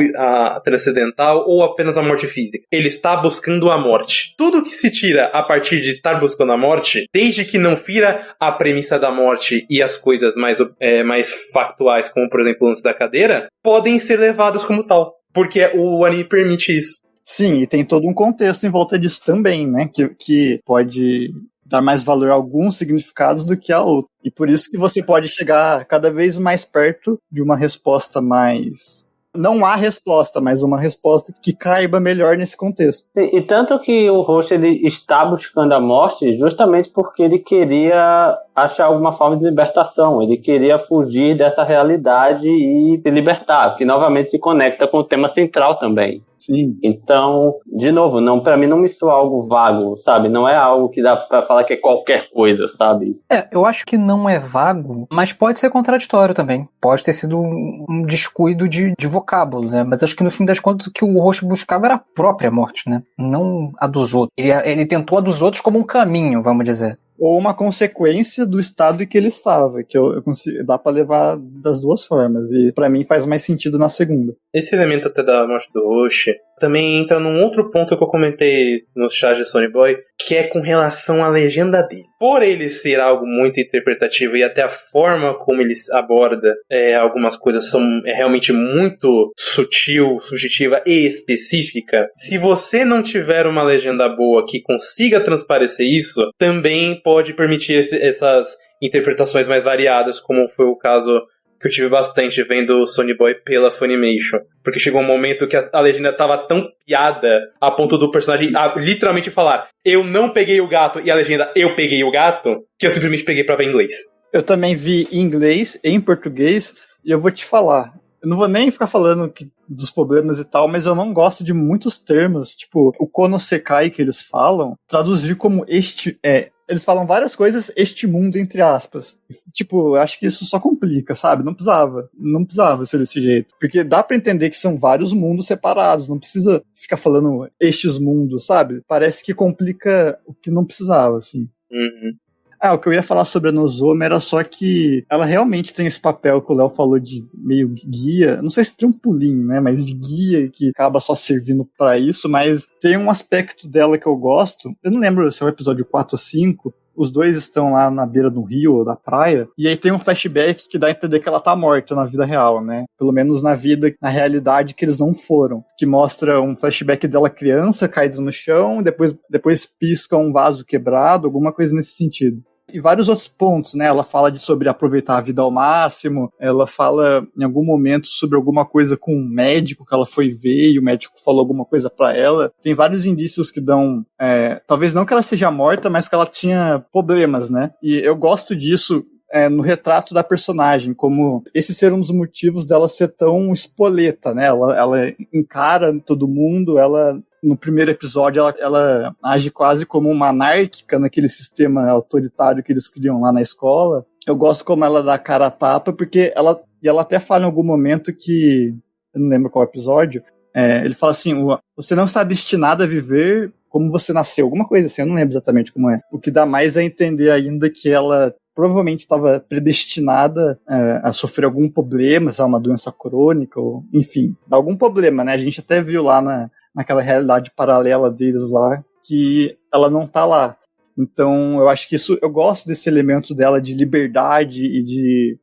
S4: transcendental ou apenas a morte física. Ele está buscando a morte. Tudo que se tira a partir de estar buscando a morte, desde que não fira a premissa da morte e as coisas mais factuais, como por exemplo o lance da cadeira, podem ser levados como tal. Porque o anime permite isso.
S1: Sim, e tem todo um contexto em volta disso também, né? Que pode dar mais valor a alguns significados do que a outros. E por isso que você pode chegar cada vez mais perto de uma resposta mais... Não há resposta, mas uma resposta que caiba melhor nesse contexto.
S2: E tanto que o Roshi ele está buscando a morte justamente porque ele queria achar alguma forma de libertação. Ele queria fugir dessa realidade e se libertar, que novamente se conecta com o tema central também.
S1: Sim.
S2: Então, de novo, pra mim não me soa algo vago, sabe? Não é algo que dá pra falar que é qualquer coisa, sabe?
S3: Eu acho que não é vago, mas pode ser contraditório também. Pode ter sido um descuido de vocábulo, né? Mas acho que no fim das contas o que o Roshi buscava era a própria morte, né? Não a dos outros. Ele tentou a dos outros como um caminho, vamos dizer.
S1: Ou uma consequência do estado em que ele estava, que eu consigo, dá pra levar das duas formas, e pra mim faz mais sentido na segunda.
S4: Esse elemento até da morte do Roshi também entra num outro ponto que eu comentei no chat de Sonny Boy, que é com relação à legenda dele. Por ele ser algo muito interpretativo e até a forma como ele aborda algumas coisas são realmente muito sutil, subjetiva e específica, se você não tiver uma legenda boa que consiga transparecer isso, também pode permitir essas interpretações mais variadas, como foi o caso que eu tive bastante vendo o Sonny Boy pela Funimation. Porque chegou um momento que a legenda tava tão piada a ponto do personagem literalmente falar eu não peguei o gato e a legenda eu peguei o gato, que eu simplesmente peguei pra ver em inglês.
S1: Eu também vi em inglês e em português, e eu vou te falar, eu não vou nem ficar falando dos problemas e tal, mas eu não gosto de muitos termos, tipo, o konosekai que eles falam, traduzir como eles falam várias coisas, este mundo, entre aspas. Tipo, eu acho que isso só complica, sabe? Não precisava ser desse jeito. Porque dá pra entender que são vários mundos separados, não precisa ficar falando estes mundos, sabe? Parece que complica o que não precisava, assim.
S4: Uhum.
S1: O que eu ia falar sobre a Nozomi era só que ela realmente tem esse papel que o Léo falou de meio guia, não sei se trampolim, né, mas de guia que acaba só servindo pra isso, mas tem um aspecto dela que eu gosto, eu não lembro se é o episódio 4 ou 5, os dois estão lá na beira do rio ou da praia, e aí tem um flashback que dá a entender que ela tá morta na vida real, né? Pelo menos na realidade que eles não foram. Que mostra um flashback dela criança, caída no chão, depois pisca um vaso quebrado, alguma coisa nesse sentido. E vários outros pontos, né? Ela fala sobre aproveitar a vida ao máximo, ela fala em algum momento sobre alguma coisa com um médico que ela foi ver e o médico falou alguma coisa pra ela. Tem vários indícios que dão, talvez não que ela seja morta, mas que ela tinha problemas, né? E eu gosto disso no retrato da personagem, como esse ser um dos motivos dela ser tão espoleta, né? Ela encara todo mundo, no primeiro episódio, ela age quase como uma anárquica naquele sistema autoritário que eles criam lá na escola. Eu gosto como ela dá cara a tapa, porque ela até fala em algum momento que, eu não lembro qual episódio, ele fala assim, você não está destinado a viver como você nasceu, alguma coisa assim, eu não lembro exatamente como é. O que dá mais a entender ainda que ela provavelmente estava predestinada a sofrer algum problema, uma doença crônica, ou, enfim, algum problema, né? A gente até viu lá naquela realidade paralela deles lá, que ela não tá lá. Então, eu acho que eu gosto desse elemento dela de liberdade e de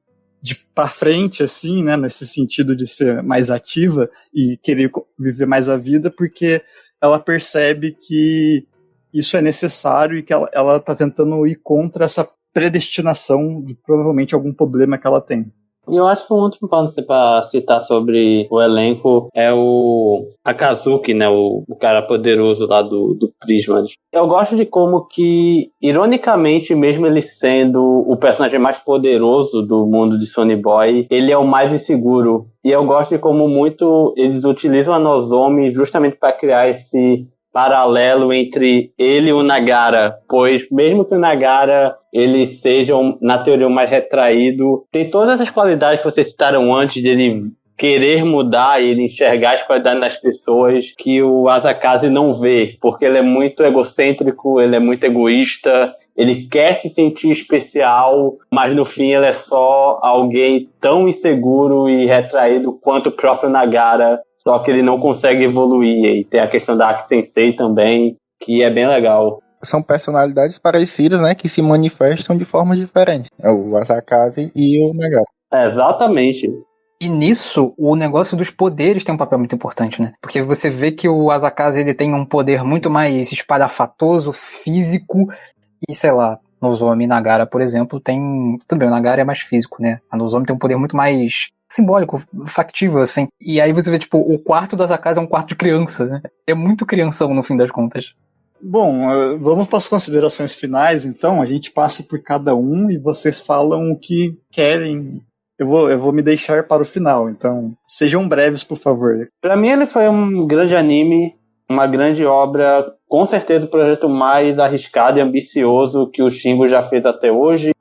S1: pra frente, assim, né, nesse sentido de ser mais ativa e querer viver mais a vida, porque ela percebe que isso é necessário e que ela tá tentando ir contra essa predestinação de provavelmente algum problema que ela tem.
S2: E eu acho que um último ponto para citar sobre o elenco é o Akazuki, né, o cara poderoso lá do Prisma. Eu gosto de como que, ironicamente, mesmo ele sendo o personagem mais poderoso do mundo de Sonny Boy, ele é o mais inseguro. E eu gosto de como muito eles utilizam a Nozomi justamente para criar esse paralelo entre ele e o Nagara, pois mesmo que o Nagara ele seja, na teoria, o mais retraído, tem todas essas qualidades que vocês citaram antes, de ele querer mudar e ele enxergar as qualidades das pessoas que o Asakaze não vê, porque ele é muito egocêntrico, ele é muito egoísta, ele quer se sentir especial, mas no fim ele é só alguém tão inseguro e retraído quanto o próprio Nagara, só que ele não consegue evoluir. E tem a questão da Aki Sensei também, que é bem legal.
S5: São personalidades parecidas, né, que se manifestam de forma diferente. É o Asakaze e o Nagara.
S2: Exatamente.
S3: E nisso, o negócio dos poderes tem um papel muito importante, né? Porque você vê que o Asakaze ele tem um poder muito mais espalhafatoso, físico, e sei lá, Nozomi e Nagara, por exemplo, tem... Tudo bem, o Nagara é mais físico, né? A Nozomi tem um poder muito mais simbólico, factível, assim. E aí você vê, tipo, o quarto do Asakaze é um quarto de criança, né? É muito crianção, no fim das contas.
S1: Bom, vamos para as considerações finais, então. A gente passa por cada um e vocês falam o que querem. Eu vou me deixar para o final, então sejam breves, por favor.
S2: Para mim ele foi um grande anime, uma grande obra, com certeza o projeto mais arriscado e ambicioso que o Shingo já fez até hoje.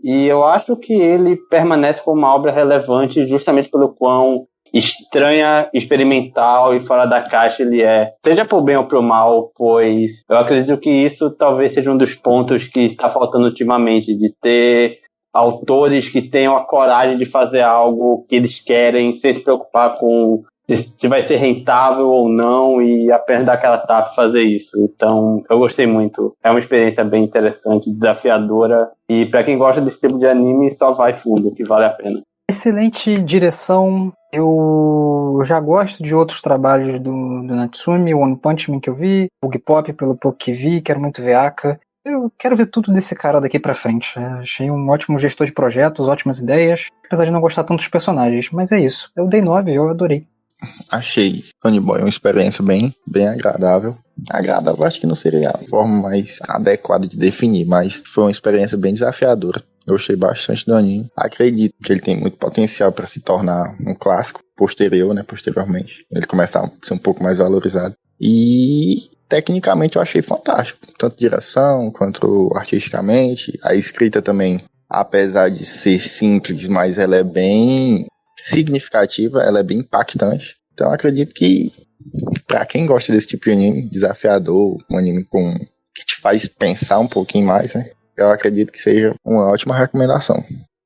S2: E eu acho que ele permanece como uma obra relevante justamente pelo quão estranha, experimental e fora da caixa ele é, seja pro bem ou pro mal, pois eu acredito que isso talvez seja um dos pontos que está faltando ultimamente, de ter autores que tenham a coragem de fazer algo que eles querem, sem se preocupar com se vai ser rentável ou não, e apenas dar aquela tapa e fazer isso. Então, eu gostei muito. É uma experiência bem interessante, desafiadora, e para quem gosta desse tipo de anime, só vai fundo, que vale a pena.
S3: Excelente direção. Eu já gosto de outros trabalhos do Natsume, o One Punch Man que eu vi, Bug Pop pelo pouco que vi, quero muito ver Aka. Eu quero ver tudo desse cara daqui pra frente. Achei um ótimo gestor de projetos, ótimas ideias, apesar de não gostar tanto dos personagens. Mas é isso. Eu dei 9, eu adorei. Achei
S5: Sonny Boy uma experiência bem agradável. Agradável, acho que não seria a forma mais adequada de definir, mas foi uma experiência bem desafiadora. Eu gostei bastante do anime. Acredito que ele tem muito potencial para se tornar um clássico posteriormente. Ele começar a ser um pouco mais valorizado. E tecnicamente eu achei fantástico, tanto direção quanto artisticamente. A escrita também, apesar de ser simples, mas ela é bem significativa, ela é bem impactante. Então eu acredito que pra quem gosta desse tipo de anime desafiador, um anime que te faz pensar um pouquinho mais, né? Eu acredito que seja uma ótima recomendação.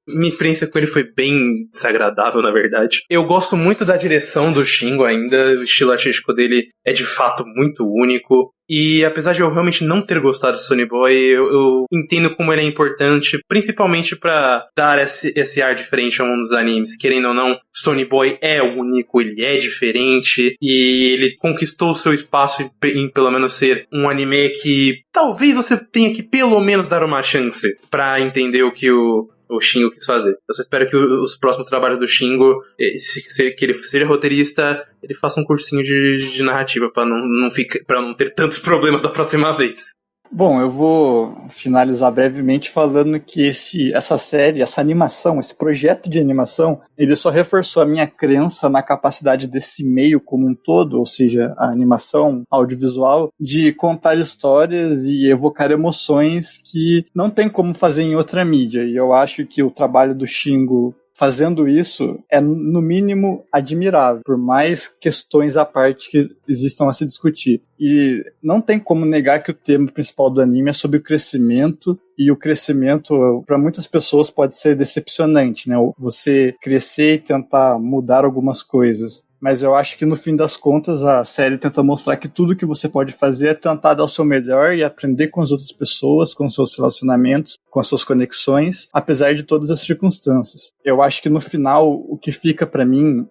S4: Minha experiência com ele foi bem desagradável, na verdade. Eu gosto muito da direção do Shingo ainda, o estilo artístico dele é de fato muito único. E apesar de eu realmente não ter gostado de Sonny Boy, eu entendo como ele é importante, principalmente pra dar esse ar diferente ao mundo dos animes. Querendo ou não, Sonny Boy é único, ele é diferente, e ele conquistou o seu espaço em pelo menos ser um anime que talvez você tenha que pelo menos dar uma chance pra entender o que o Shingo quis fazer. Eu só espero que os próximos trabalhos do Shingo, que ele seja roteirista, ele faça um cursinho de narrativa pra não ter tantos problemas da próxima vez.
S1: Bom, eu vou finalizar brevemente falando que essa série, essa animação, esse projeto de animação, ele só reforçou a minha crença na capacidade desse meio como um todo, ou seja, a animação audiovisual, de contar histórias e evocar emoções que não tem como fazer em outra mídia. E eu acho que o trabalho do Shingo fazendo isso é, no mínimo, admirável, por mais questões à parte que existam a se discutir. E não tem como negar que o tema principal do anime é sobre o crescimento, e o crescimento, para muitas pessoas, pode ser decepcionante, né? Você crescer e tentar mudar algumas coisas. Mas eu acho que no fim das contas a série tenta mostrar que tudo que você pode fazer é tentar dar o seu melhor e aprender com as outras pessoas, com os seus relacionamentos, com as suas conexões, apesar de todas as circunstâncias. Eu acho que no final o que fica para mim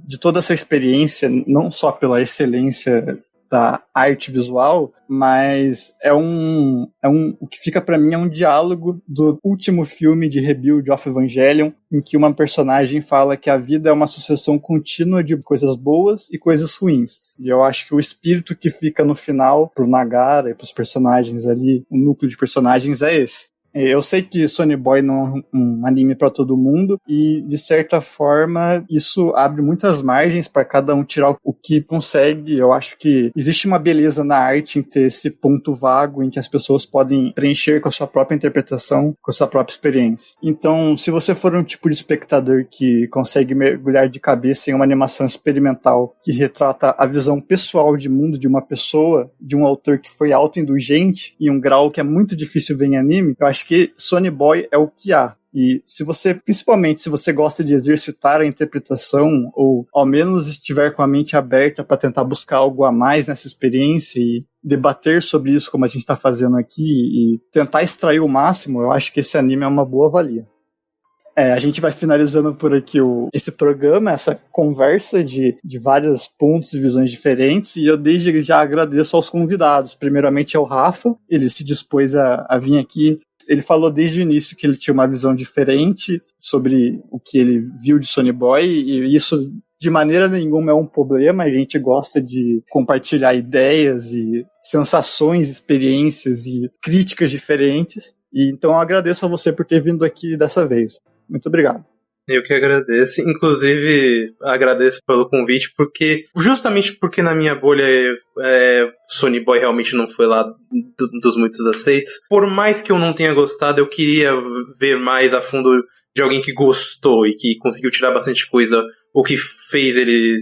S1: de toda essa experiência, não só pela excelência da arte visual, mas o que fica pra mim é um diálogo do último filme de Rebuild of Evangelion, em que uma personagem fala que a vida é uma sucessão contínua de coisas boas e coisas ruins. E eu acho que o espírito que fica no final pro Nagara e pros personagens ali, o núcleo de personagens é esse. Eu sei que Sonny Boy não é um anime para todo mundo e, de certa forma, isso abre muitas margens para cada um tirar o que consegue. Eu acho que existe uma beleza na arte em ter esse ponto vago em que as pessoas podem preencher com a sua própria interpretação, com a sua própria experiência. Então, se você for um tipo de espectador que consegue mergulhar de cabeça em uma animação experimental que retrata a visão pessoal de mundo de uma pessoa, de um autor que foi autoindulgente em um grau que é muito difícil ver em anime, eu acho que Sonny Boy é o que há. E principalmente se você gosta de exercitar a interpretação, ou ao menos estiver com a mente aberta para tentar buscar algo a mais nessa experiência e debater sobre isso como a gente está fazendo aqui e tentar extrair o máximo, eu acho que esse anime é uma boa valia. A gente vai finalizando por aqui esse programa, essa conversa de vários pontos e visões diferentes, e eu desde já agradeço aos convidados. Primeiramente ao Rafa, ele se dispôs a vir aqui. Ele falou desde o início que ele tinha uma visão diferente sobre o que ele viu de Sonny Boy, e isso de maneira nenhuma é um problema. A gente gosta de compartilhar ideias e sensações, experiências e críticas diferentes. E então eu agradeço a você por ter vindo aqui dessa vez. Muito obrigado.
S4: Eu que agradeço. Inclusive, agradeço pelo convite, justamente porque na minha bolha Sonny Boy realmente não foi lá dos muitos aceitos. Por mais que eu não tenha gostado, eu queria ver mais a fundo de alguém que gostou e que conseguiu tirar bastante coisa, o que fez ele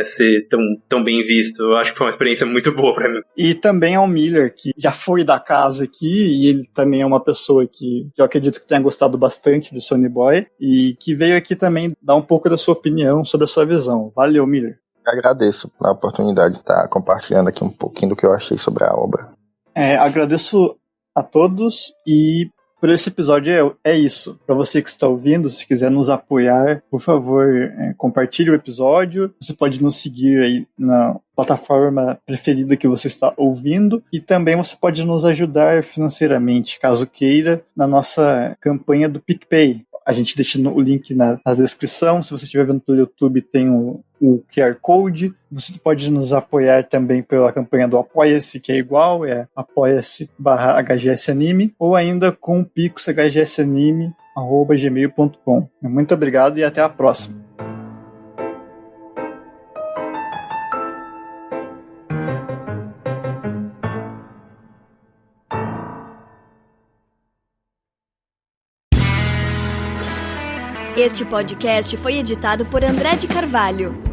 S4: ser tão bem visto. Eu acho que foi uma experiência muito boa pra mim.
S1: E também ao Miller, que já foi da casa aqui, e ele também é uma pessoa que eu acredito que tenha gostado bastante do Sonny Boy, e que veio aqui também dar um pouco da sua opinião sobre a sua visão. Valeu, Miller.
S5: Eu agradeço a oportunidade de estar compartilhando aqui um pouquinho do que eu achei sobre a obra.
S1: Agradeço a todos e por esse episódio é isso. Para você que está ouvindo, se quiser nos apoiar, por favor, compartilhe o episódio. Você pode nos seguir aí na plataforma preferida que você está ouvindo, e também você pode nos ajudar financeiramente, caso queira, na nossa campanha do PicPay. A gente deixa o link na descrição. Se você estiver vendo pelo YouTube, tem o QR Code. Você pode nos apoiar também pela campanha do Apoia-se, que é igual, apoia-se/hgsanime, ou ainda com o Pix hgsanime@gmail.com. Muito obrigado e até a próxima.
S6: Este podcast foi editado por André de Carvalho.